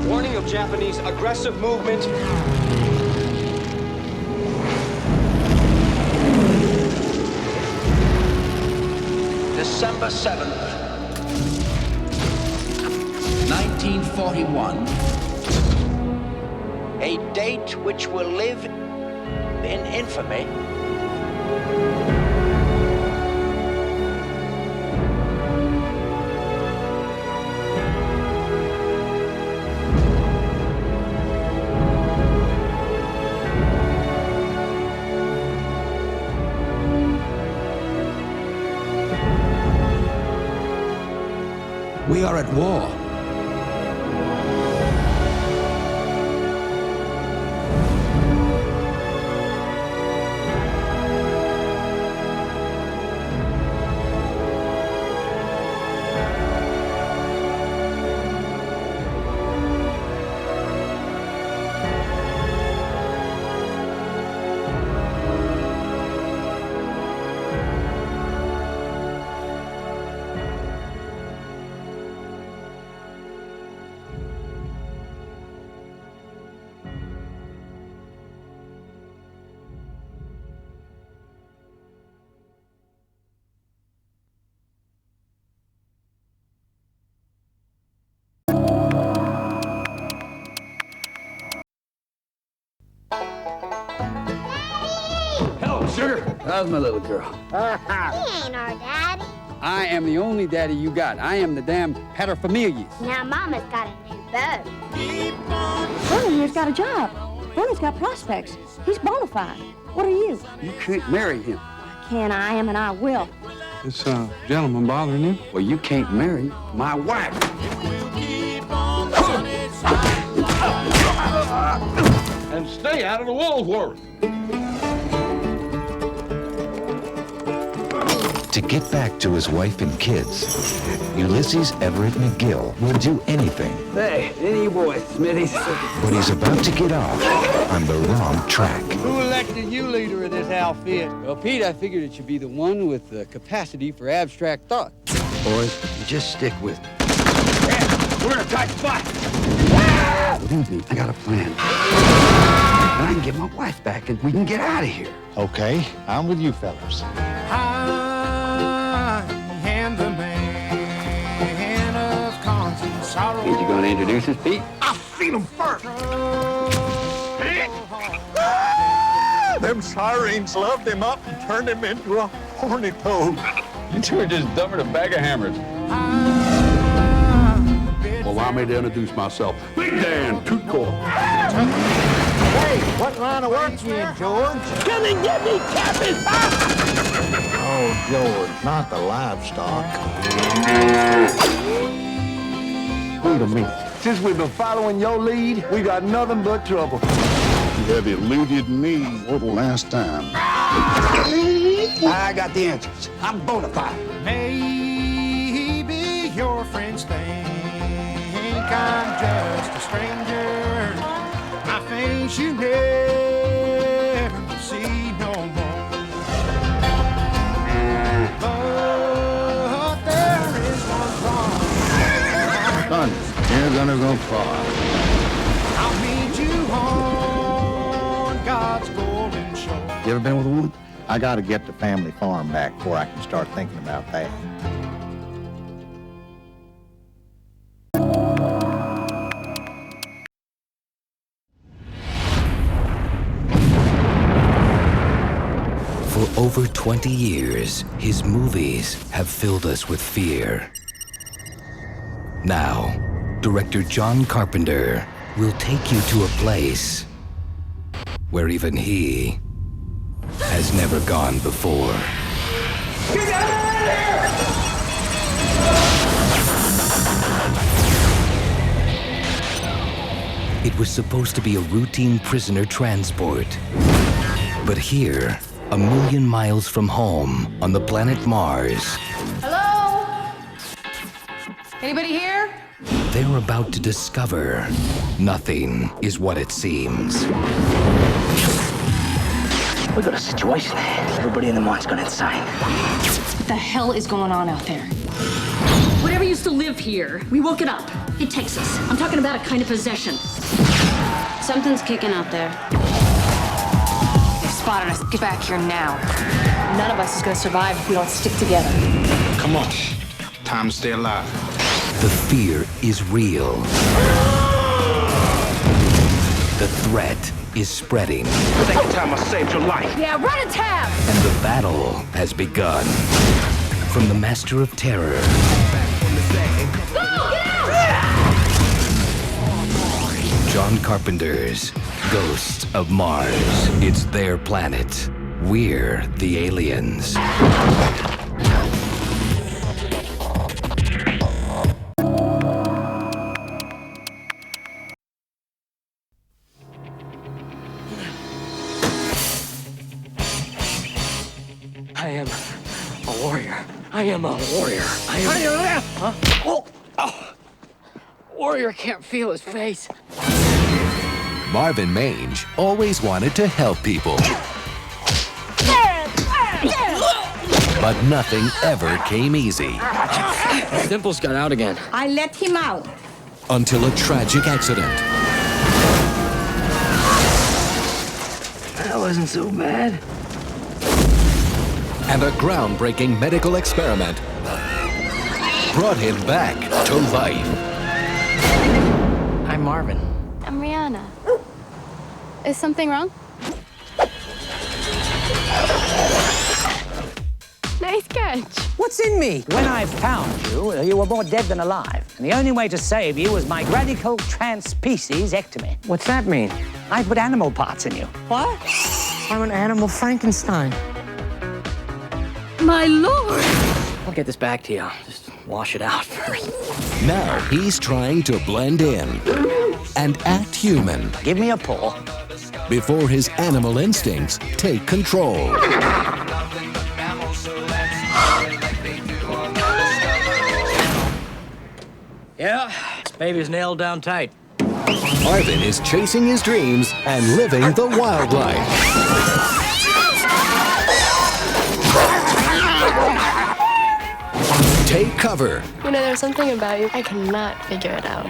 Warning of Japanese aggressive movement. December 7th, 1941. a date which will live in infamy. We are at war. How's my little girl? He ain't our daddy. I am the only daddy you got. I am the damn paterfamilias. Now Mama's got a new beau. Vernon here's got a job. Vernon's got prospects. He's bona fide. What are you? You can't marry him. Can I am and I will. This gentleman bothering you? Well, you can't marry my wife. And stay out of the Woolworth. To get back to his wife and kids, Ulysses Everett McGill will do anything. Hey, any of you boys, Smithies. But he's about to get off on the wrong track. Who elected you leader of this outfit? Well, Pete, I figured it should be the one with the capacity for abstract thought. Boys, just stick with me. Yeah, we're in a tight spot. Believe me, I got a plan. And I can get my wife back and we can get out of here. Okay, I'm with you fellas. Is you gonna introduce us, Pete? I've seen him first. Them sirens loved him up and turned him into a horny toad. You two are just dumber than a bag of hammers. Well, allow me to introduce myself. Big Dan, Toot Core. Hey, what line of work you in, George? Come and get me, Captain! Oh, George, not the livestock. Wait a minute. Since we've been following your lead, we got nothing but trouble. You have eluded me for the last time. I got the answers. I'm bona fide. Maybe your friends think I'm just a stranger. My face you never see no more. But there is one wrong. Son, you're gonna go far. I'll meet you on God's golden shore. You ever been with a woman? I gotta get the family farm back before I can start thinking about that. For over 20 years, his movies have filled us with fear. Now, director John Carpenter will take you to a place where even he has never gone before. Get out of here! It was supposed to be a routine prisoner transport. But here, a million miles from home on the planet Mars, Hello? Anybody here? they're about to discover nothing is what it seems. We got a situation. Everybody in the mine's gone insane. What the hell is going on out there? Whatever used to live here, we woke it up. It takes us. I'm talking about a kind of possession. Something's kicking out there. They've spotted us. Get back here now. None of us is gonna survive if we don't stick together. Come on. Time to stay alive. The fear is real. The threat is spreading. Second time I saved your life. Yeah, run a tab! And the battle has begun. From the master of terror. Go! Get out! John Carpenter's Ghosts of Mars. It's their planet. We're the aliens. I am a warrior. I am a warrior. I am. Huh? Oh. Warrior can't feel his face. Marvin Mange always wanted to help people. But nothing ever came easy. Dimples got out again. I let him out. Until a tragic accident. That wasn't so bad. And a groundbreaking medical experiment brought him back to life. I'm Marvin. I'm Rihanna. Is something wrong? Nice catch. What's in me? When I found you, you were more dead than alive. And the only way to save you was my radical trans-species-ectomy. What's that mean? I put animal parts in you. What? I'm an animal Frankenstein. My lord! I'll get this back to you. Just wash it out first. Now he's trying to blend in and act human. Give me a pull. Before his animal instincts take control. Yeah, this baby's nailed down tight. Arvin is chasing his dreams and living the wild life. Take cover. You know, there's something about you. I cannot figure it out.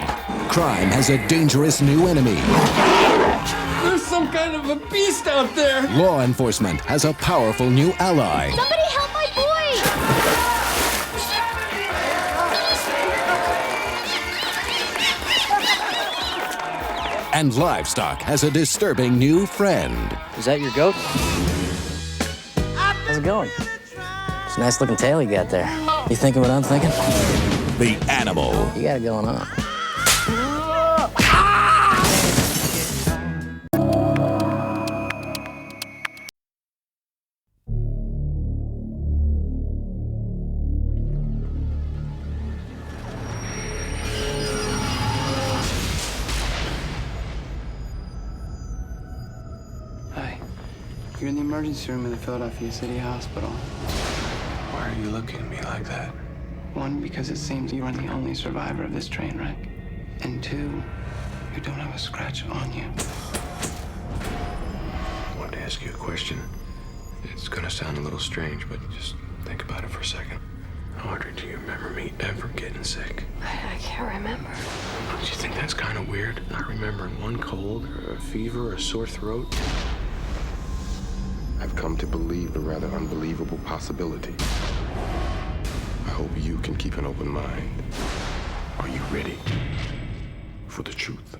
Crime has a dangerous new enemy. There's some kind of a beast out there. Law enforcement has a powerful new ally. Somebody help my boy! And livestock has a disturbing new friend. Is that your goat? How's it going? It's a nice looking tail you got there. You thinking what I'm thinking? The animal. You got it going on. Hi. You're in the emergency room in the Philadelphia City Hospital. Why are you looking at me like that? One, because it seems you are the only survivor of this train wreck. And two, you don't have a scratch on you. I wanted to ask you a question. It's gonna sound a little strange, but just think about it for a second. Audrey, do you remember me ever getting sick? I can't remember. Don't you think that's kind of weird? Not remembering one cold, or a fever, or a sore throat? I've come to believe the rather unbelievable possibility. I hope you can keep an open mind. Are you ready for the truth?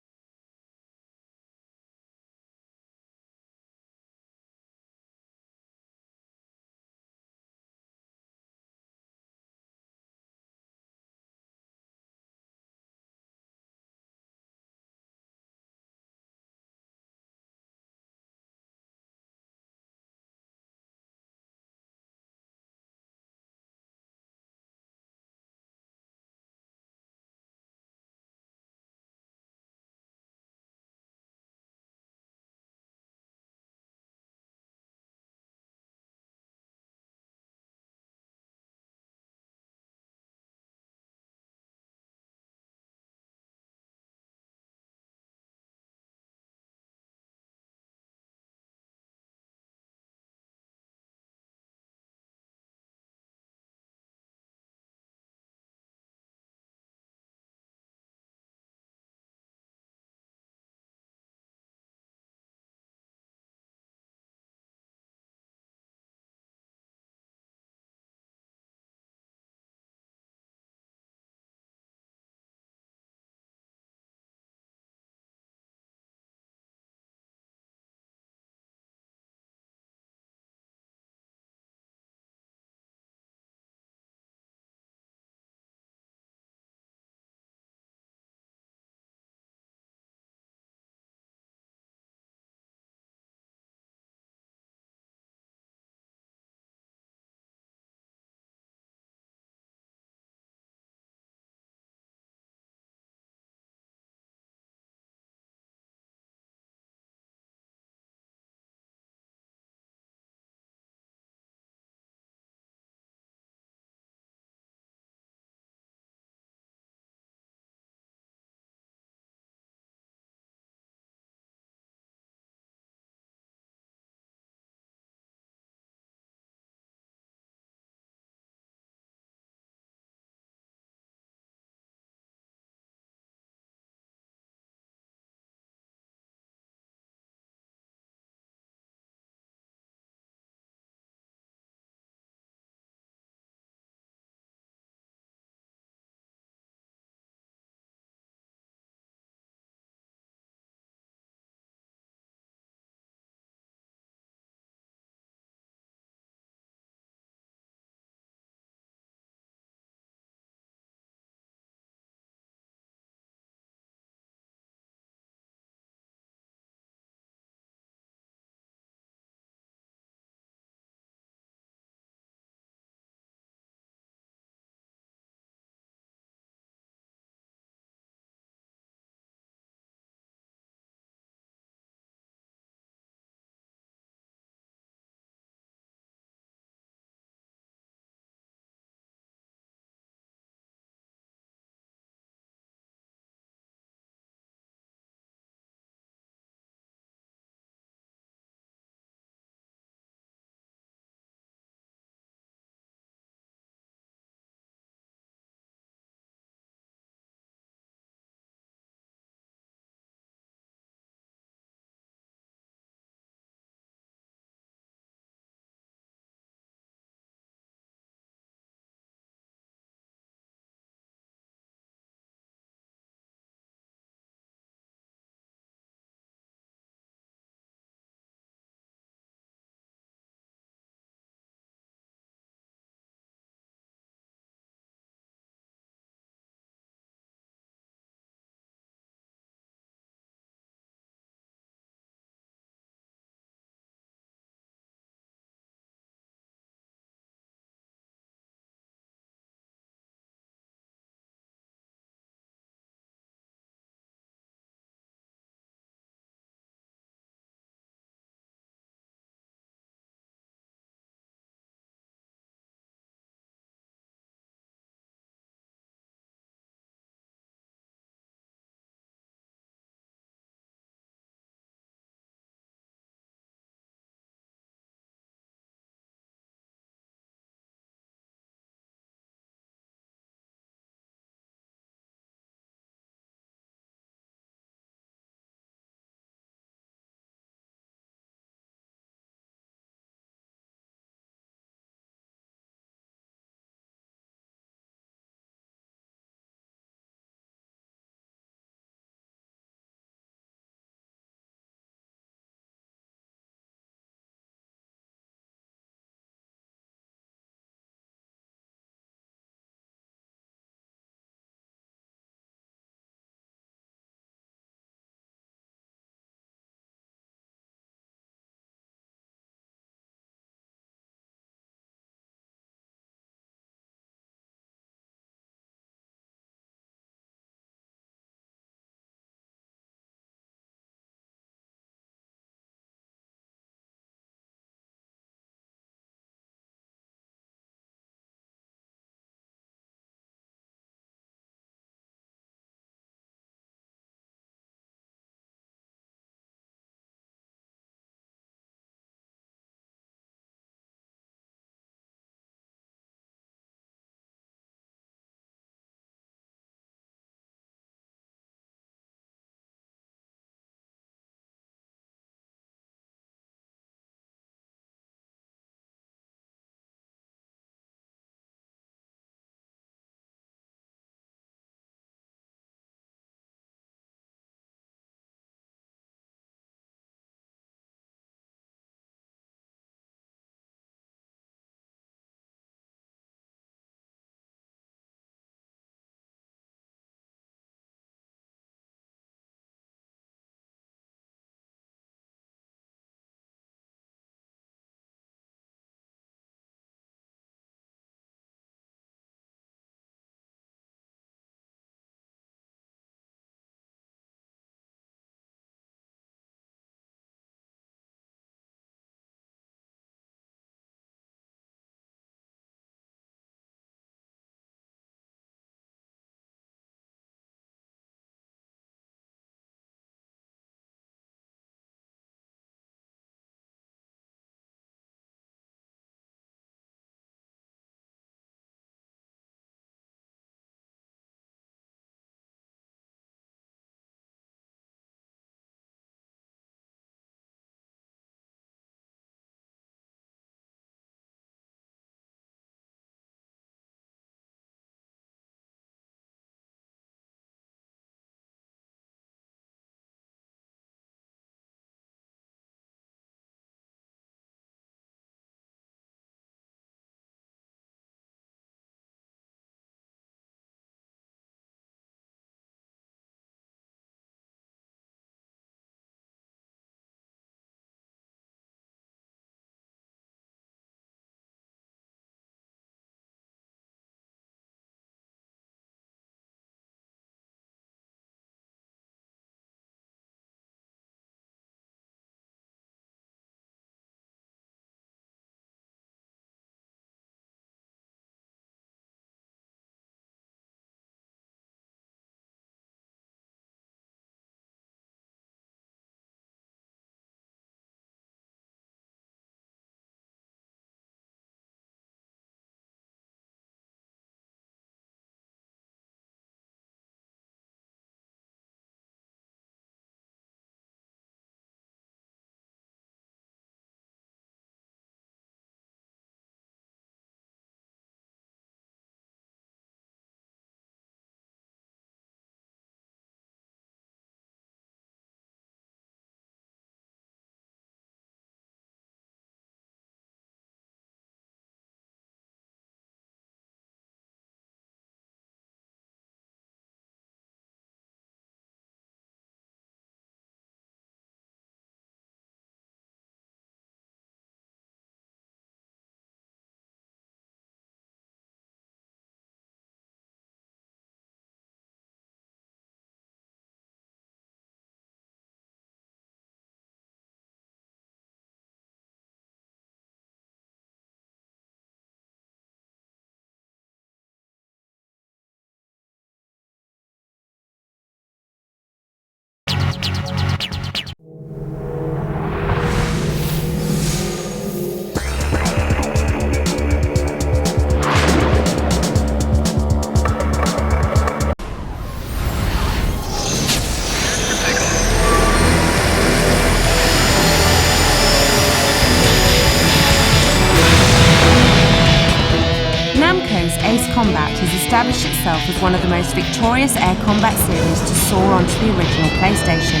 Combat has established itself as one of the most victorious air combat series to soar onto the original PlayStation.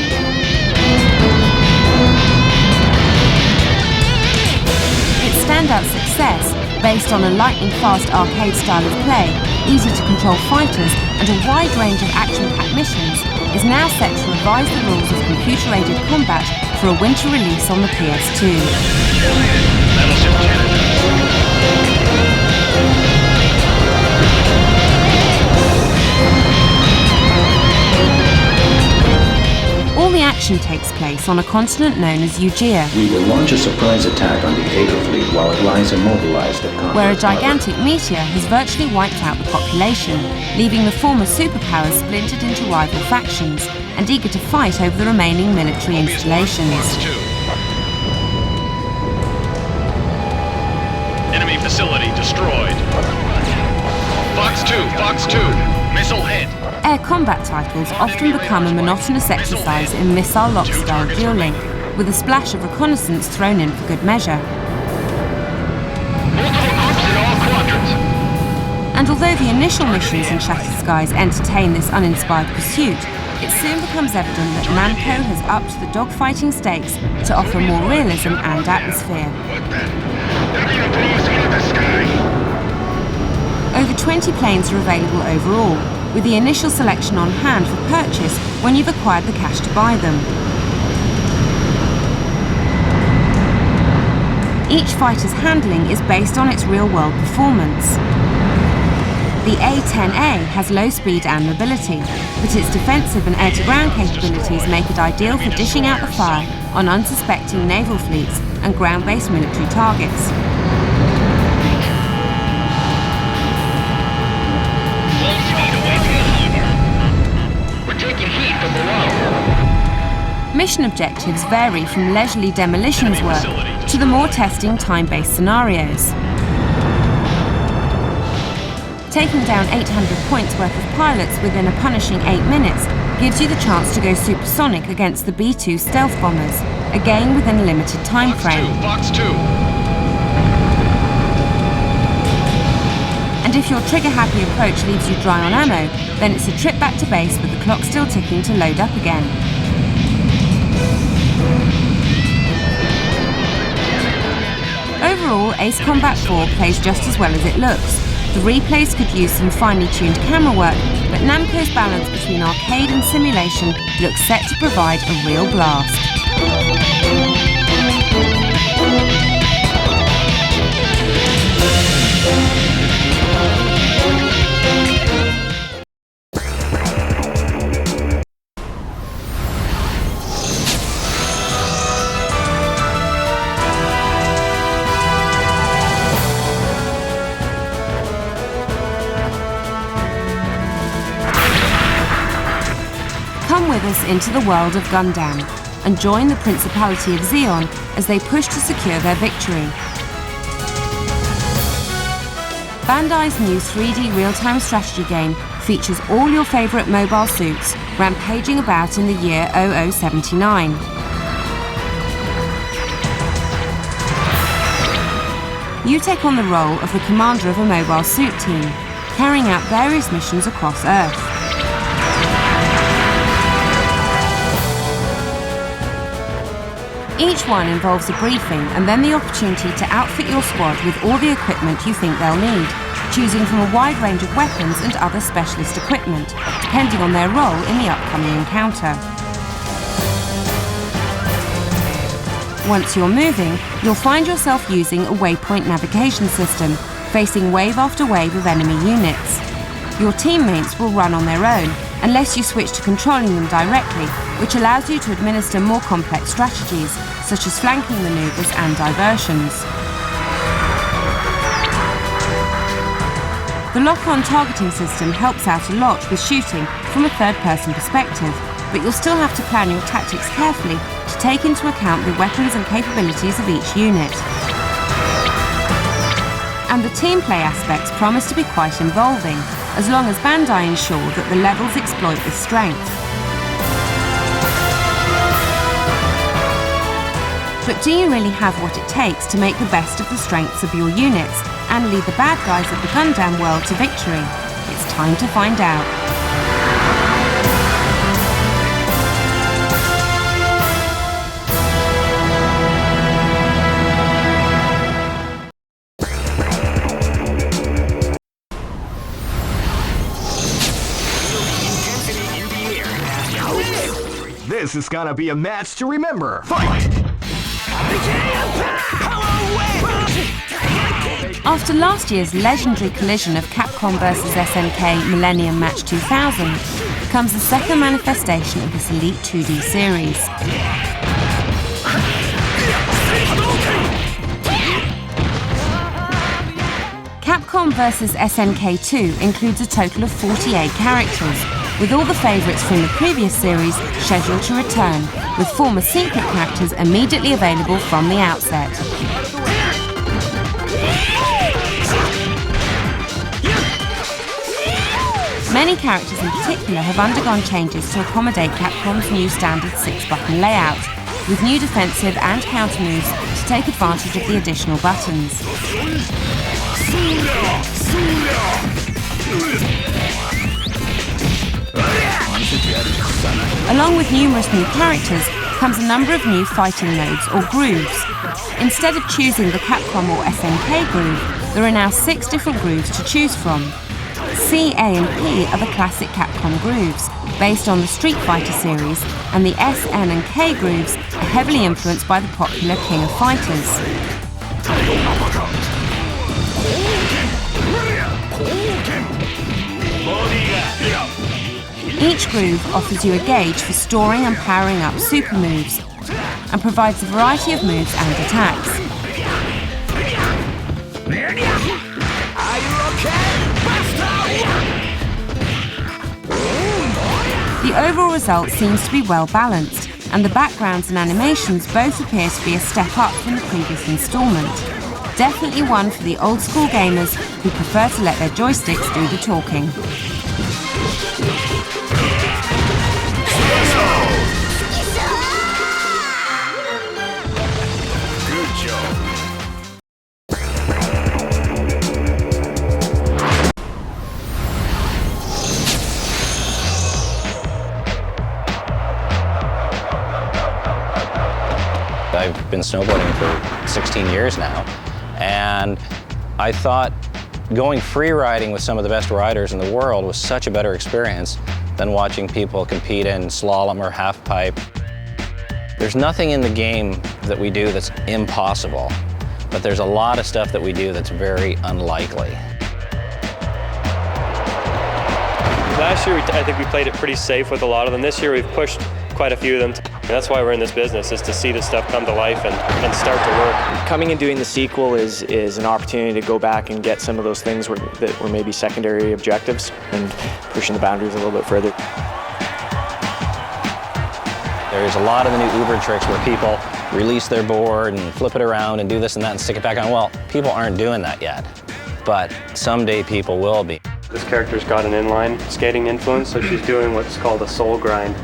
Its standout success, based on a lightning-fast arcade style of play, easy to control fighters, and a wide range of action-packed missions, is now set to revise the rules of computer-aided combat for a winter release on the PS2. All the action takes place on a continent known as Eugea, We will launch a surprise attack on the Aether fleet while it lies immobilized at Conqueror where a gigantic meteor has virtually wiped out the population, leaving the former superpowers splintered into rival factions and eager to fight over the remaining military installations. Enemy facility destroyed. Fox 2, missile hit. Air combat titles often become a monotonous exercise in missile lock-style dueling, with a splash of reconnaissance thrown in for good measure. And although the initial missions in Shattered Skies entertain this uninspired pursuit, it soon becomes evident that Namco has upped the dogfighting stakes to offer more realism and atmosphere. Over 20 planes are available overall, with the initial selection on hand for purchase when you've acquired the cash to buy them. Each fighter's handling is based on its real-world performance. The A-10A has low speed and mobility, but its defensive and air-to-ground capabilities make it ideal for dishing out the fire on unsuspecting naval fleets and ground-based military targets. Mission objectives vary from leisurely demolitions work to the more testing time-based scenarios. Taking down 800 points worth of pilots within a punishing 8 minutes gives you the chance to go supersonic against the B-2 stealth bombers, again within a limited time frame. Fox 2. And if your trigger-happy approach leaves you dry on ammo, then it's a trip back to base with the clock still ticking to load up again. Overall, Ace Combat 4 plays just as well as it looks. The replays could use some finely tuned camera work, but Namco's balance between arcade and simulation looks set to provide a real blast. Come with us into the world of Gundam and join the Principality of Zeon as they push to secure their victory. Bandai's new 3D real-time strategy game features all your favourite mobile suits rampaging about in the year 0079. You take on the role of the commander of a mobile suit team, carrying out various missions across Earth. Each one involves a briefing and then the opportunity to outfit your squad with all the equipment you think they'll need, choosing from a wide range of weapons and other specialist equipment, depending on their role in the upcoming encounter. Once you're moving, you'll find yourself using a waypoint navigation system, facing wave after wave of enemy units. Your teammates will run on their own, unless you switch to controlling them directly, which allows you to administer more complex strategies, such as flanking maneuvers and diversions. The lock-on targeting system helps out a lot with shooting from a third-person perspective, but you'll still have to plan your tactics carefully to take into account the weapons and capabilities of each unit. And the team play aspects promise to be quite involving, as long as Bandai ensure that the levels exploit this strength. But do you really have what it takes to make the best of the strengths of your units and lead the bad guys of the Gundam world to victory? It's time to find out. This is gonna be a match to remember. Fight! After last year's legendary collision of Capcom vs SNK Millennium Match 2000, comes the second manifestation of this Elite 2D series. Capcom vs SNK 2 includes a total of 48 characters, with all the favourites from the previous series scheduled to return, with former secret characters immediately available from the outset. Many characters in particular have undergone changes to accommodate Capcom's new standard 6-button layout, with new defensive and counter moves to take advantage of the additional buttons. Along with numerous new characters comes a number of new fighting modes or grooves. Instead of choosing the Capcom or SNK groove, there are now 6 different grooves to choose from. C, A and P are the classic Capcom grooves, based on the Street Fighter series, and the S, N and K grooves are heavily influenced by the popular King of Fighters. Each groove offers you a gauge for storing and powering up super moves, and provides a variety of moves and attacks. The overall result seems to be well balanced, and the backgrounds and animations both appear to be a step up from the previous instalment. Definitely one for the old school gamers who prefer to let their joysticks do the talking. I've been snowboarding for 16 years now, and I thought going free riding with some of the best riders in the world was such a better experience than watching people compete in slalom or half pipe. There's nothing in the game that we do that's impossible, but there's a lot of stuff that we do that's very unlikely. Last year, I think we played it pretty safe with a lot of them. This year, we've pushed quite a few of them. That's why we're in this business, is to see this stuff come to life and start to work. Coming and doing the sequel is an opportunity to go back and get some of those things that were maybe secondary objectives and pushing the boundaries a little bit further. There's a lot of the new Uber tricks where people release their board and flip it around and do this and that and stick it back on. Well, people aren't doing that yet, but someday people will be. This character's got an inline skating influence, so she's doing what's called a soul grind,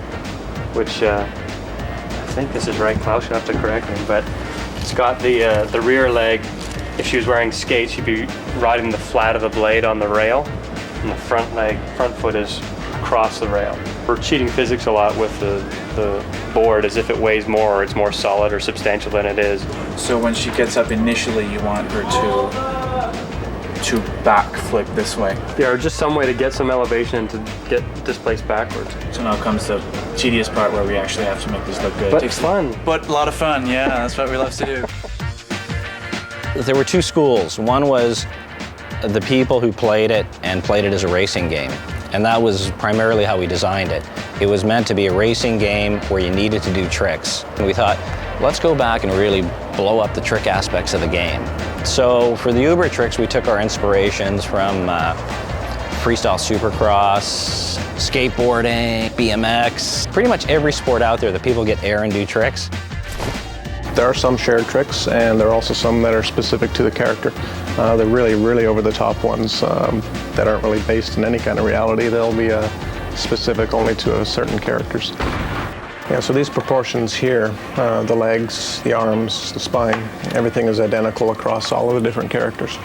which I think this is right, Klaus, you'll have to correct me, but it's got the rear leg. If she was wearing skates, she'd be riding the flat of the blade on the rail, and the front foot is across the rail. We're cheating physics a lot with the board as if it weighs more or it's more solid or substantial than it is. So when she gets up initially, you want her to back flip this way. Yeah, or just some way to get some elevation and to get displaced backwards. So now comes the tedious part where we actually have to make this look good. But it's fun. But a lot of fun, yeah, that's what we love to do. There were two schools. One was the people who played it and played it as a racing game. And that was primarily how we designed it. It was meant to be a racing game where you needed to do tricks. And we thought, let's go back and really blow up the trick aspects of the game. So for the Uber tricks, we took our inspirations from freestyle supercross, skateboarding, BMX, pretty much every sport out there that people get air and do tricks. There are some shared tricks, and there are also some that are specific to the character. They're really, really over-the-top ones that aren't really based in any kind of reality. They'll be specific only to certain characters. Yeah, so these proportions here, the legs, the arms, the spine, everything is identical across all of the different characters.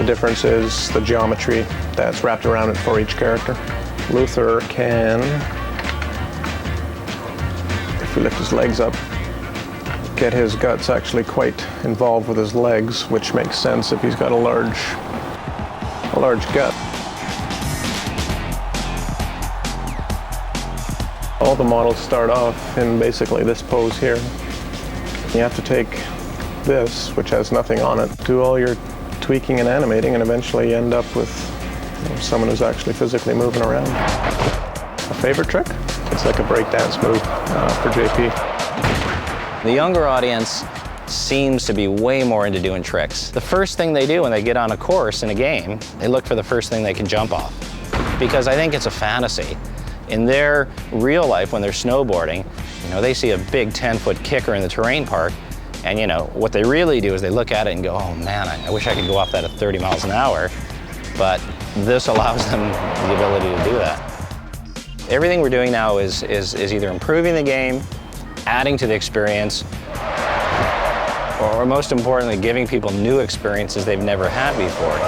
The difference is the geometry that's wrapped around it for each character. Luther can, if we lift his legs up, get his guts actually quite involved with his legs, which makes sense if he's got a large gut. All the models start off in basically this pose here. You have to take this, which has nothing on it, do all your tweaking and animating, and eventually you end up with someone who's actually physically moving around. A favorite trick? It's like a breakdance move for JP. The younger audience seems to be way more into doing tricks. The first thing they do when they get on a course in a game, they look for the first thing they can jump off. Because I think it's a fantasy. In their real life, when they're snowboarding, they see a big 10-foot kicker in the terrain park, and what they really do is they look at it and go, oh man, I wish I could go off that at 30 miles an hour. But this allows them the ability to do that. Everything we're doing now is either improving the game, adding to the experience, or most importantly, giving people new experiences they've never had before.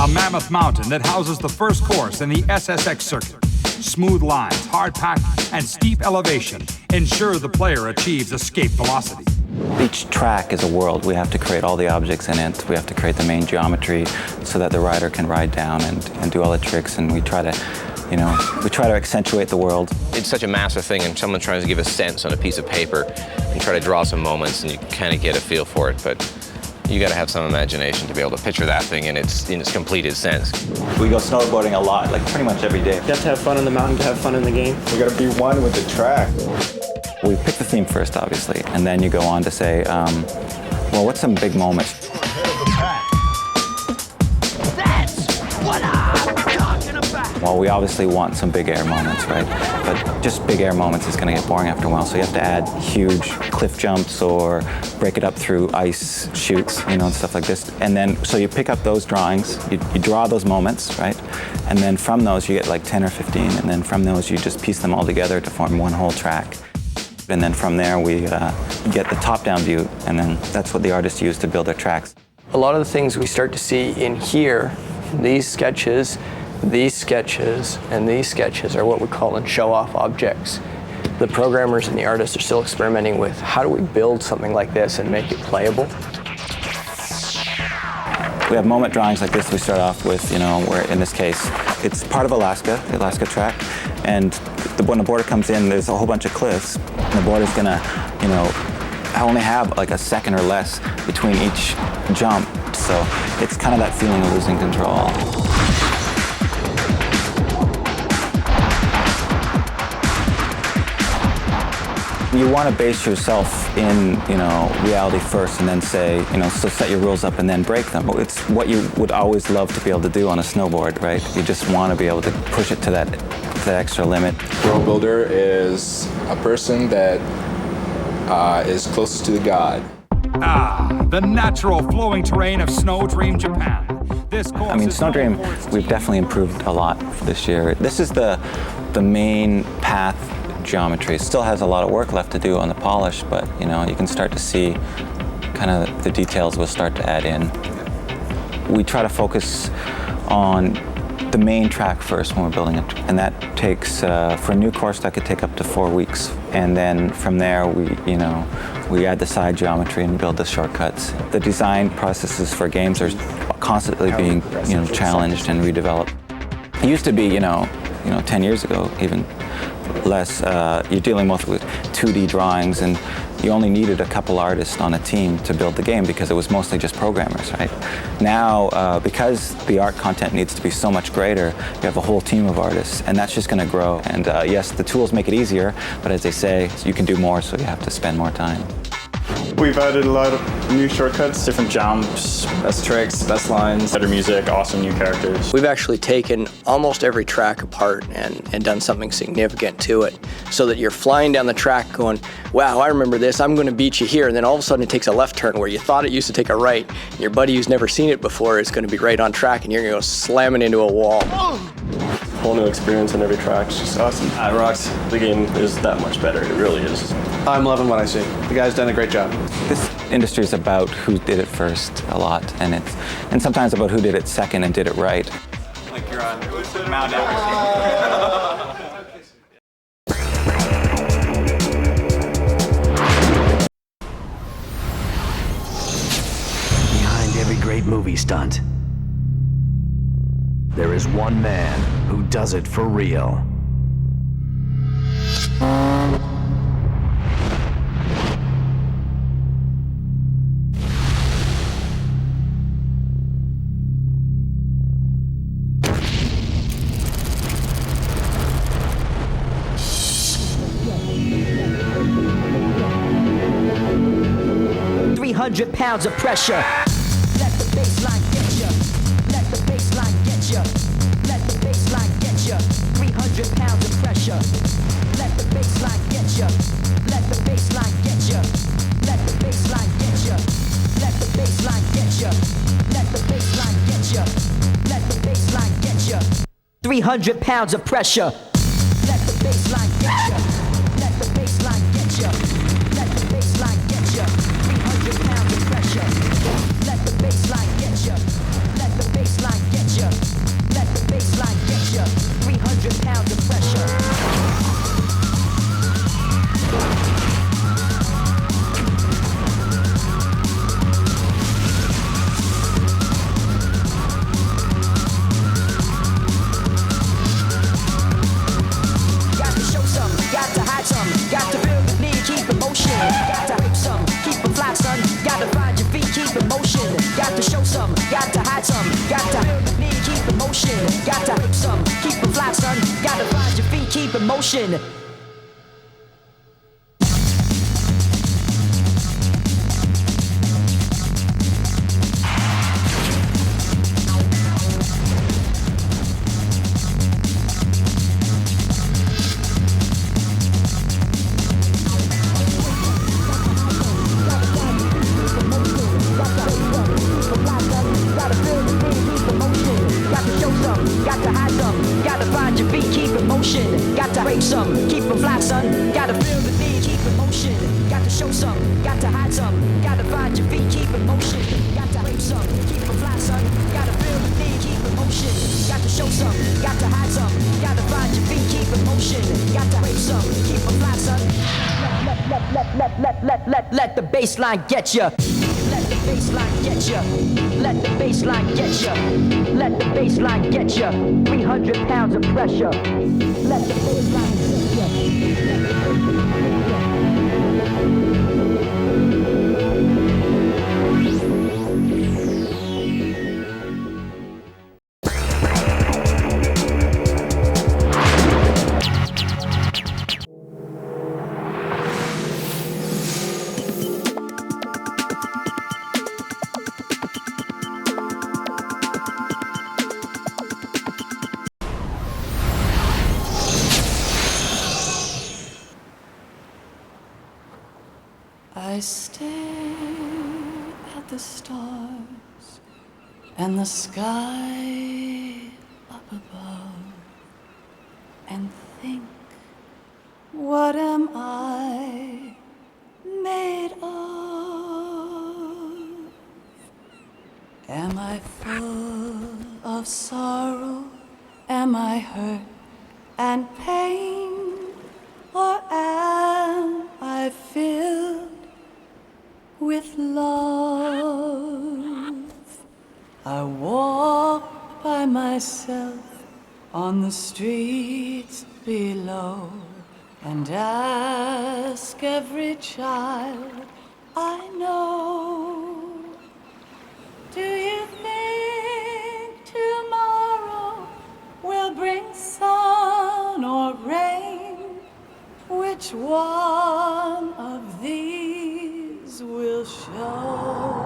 A mammoth mountain that houses the first course in the SSX circuit. Smooth lines, hard pack, and steep elevation ensure the player achieves escape velocity. Each track is a world. We have to create all the objects in it. We have to create the main geometry so that the rider can ride down and do all the tricks, and we try to accentuate the world. It's such a massive thing, and someone tries to give a sense on a piece of paper and try to draw some moments, and you kind of get a feel for it, but you got to have some imagination to be able to picture that thing in its completed sense. We go snowboarding a lot, like pretty much every day. You have to have fun on the mountain to have fun in the game. We got to be one with the track. We pick the theme first, obviously, and then you go on to say, well, what's some big moments? That's what I'm talking about! Well, we obviously want some big air moments, right? But just big air moments is going to get boring after a while, so you have to add huge cliff jumps or break it up through ice chutes, and stuff like this. And then, so you pick up those drawings, you draw those moments, right? And then from those you get like 10 or 15, and then from those you just piece them all together to form one whole track. And then from there we get the top-down view, and then that's what the artists use to build their tracks. A lot of the things we start to see in here, these sketches, and these sketches are what we call in show-off objects. The programmers and the artists are still experimenting with how do we build something like this and make it playable. We have moment drawings like this we start off with, where in this case, it's part of Alaska, the Alaska track, and when the border comes in, there's a whole bunch of cliffs, and the border's gonna, only have like a second or less between each jump, so it's kind of that feeling of losing control. You want to base yourself in, reality first, and then say, so set your rules up and then break them. It's what you would always love to be able to do on a snowboard, right? You just want to be able to push it to that extra limit. World builder is a person that is closest to the god. The natural flowing terrain of Snow Dream, Japan. Snow Dream, we've definitely improved a lot this year. This is the main path geometry. It still has a lot of work left to do on the polish, but you can start to see kind of the details we'll start to add in. We try to focus on the main track first when we're building it, and that takes, for a new course, that could take up to 4 weeks. And then from there, we add the side geometry and build the shortcuts. The design processes for games are constantly being, challenged and redeveloped. It used to be, 10 years ago, even less, you're dealing mostly with 2D drawings, and you only needed a couple artists on a team to build the game because it was mostly just programmers, right? Now, because the art content needs to be so much greater, you have a whole team of artists, and that's just going to grow. And yes, the tools make it easier, but as they say, you can do more, so you have to spend more time. We've added a lot of new shortcuts, different jumps, best tricks, best lines, better music, awesome new characters. We've actually taken almost every track apart and done something significant to it, so that you're flying down the track going, wow, I remember this, I'm going to beat you here, and then all of a sudden it takes a left turn where you thought it used to take a right, and your buddy who's never seen it before is going to be right on track, and you're going to go slamming into a wall. Whole new experience on every track. It's just awesome. It rocks. The game is that much better. It really is. I'm loving what I see. The guy's done a great job. This industry is about who did it first a lot, and sometimes about who did it second and did it right. Like you're on Mount Everest. Behind every great movie stunt, there is one man who does it for real. £300 of pressure. Let the baseline get ya. Let the baseline get ya. Let the baseline get ya. 300 pounds of pressure. Let the baseline get ya. Let the baseline get ya. Let the baseline get ya. Let the baseline get ya. Let the baseline get ya. Let the baseline get ya. 300 pounds of pressure. Let the baseline get ya. Let the baseline get ya. Let the baseline get ya. 300 pounds of pressure. Let the baseline get ya. Let the baseline get ya. Let the baseline get ya. 300 pounds of pressure. Got to show some, got to hide some, got to feel the need, keep emotion. Got to rip some, keep them flat, son. Got to find your feet, keep emotion. Got to show some, got to hide some, got to feel the need, keep emotion. Got to rip some, keep them flat, son. Got to find your feet, keep emotion. Let the baseline get ya. Let the baseline get ya. Let the baseline get ya. Let the baseline get ya. 300 pounds of pressure. Let the baseline get ya. I stare at the stars and the sky up above and think, what am I made of? Am I full of sorrow? Am I hurt and pain? Or am I filled with love? I walk by myself on the streets below and ask every child I know, do you think tomorrow will bring sun or rain? Which one of these will show?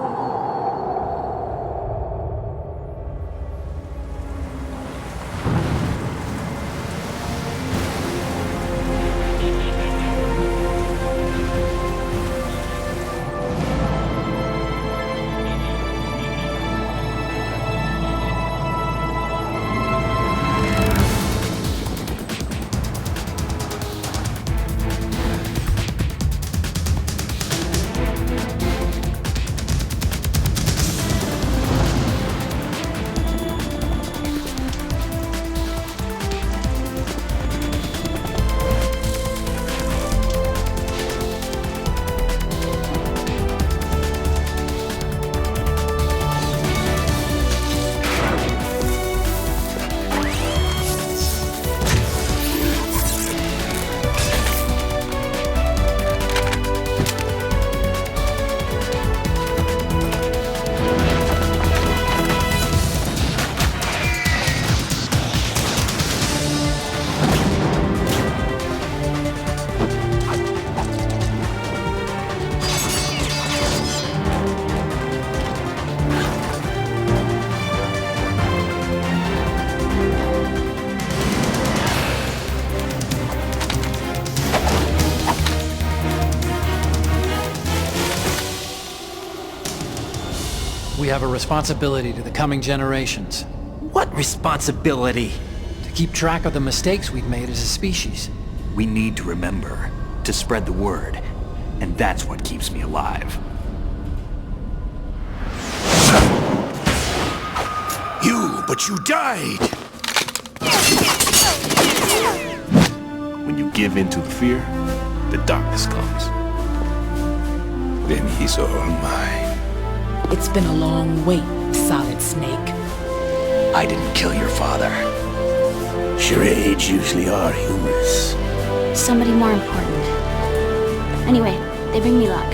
we have a responsibility to the coming generations. What responsibility? To keep track of the mistakes we've made as a species. We need to remember, to spread the word, and that's what keeps me alive. But you died! When you give in to fear, the darkness comes. Then he's all mine. It's been a long wait, Solid Snake. I didn't kill your father. Charades usually are humorous. Somebody more important. Anyway, they bring me luck.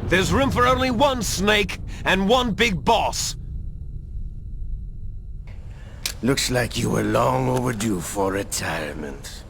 There's room for only one snake and one big boss. Looks like you were long overdue for retirement.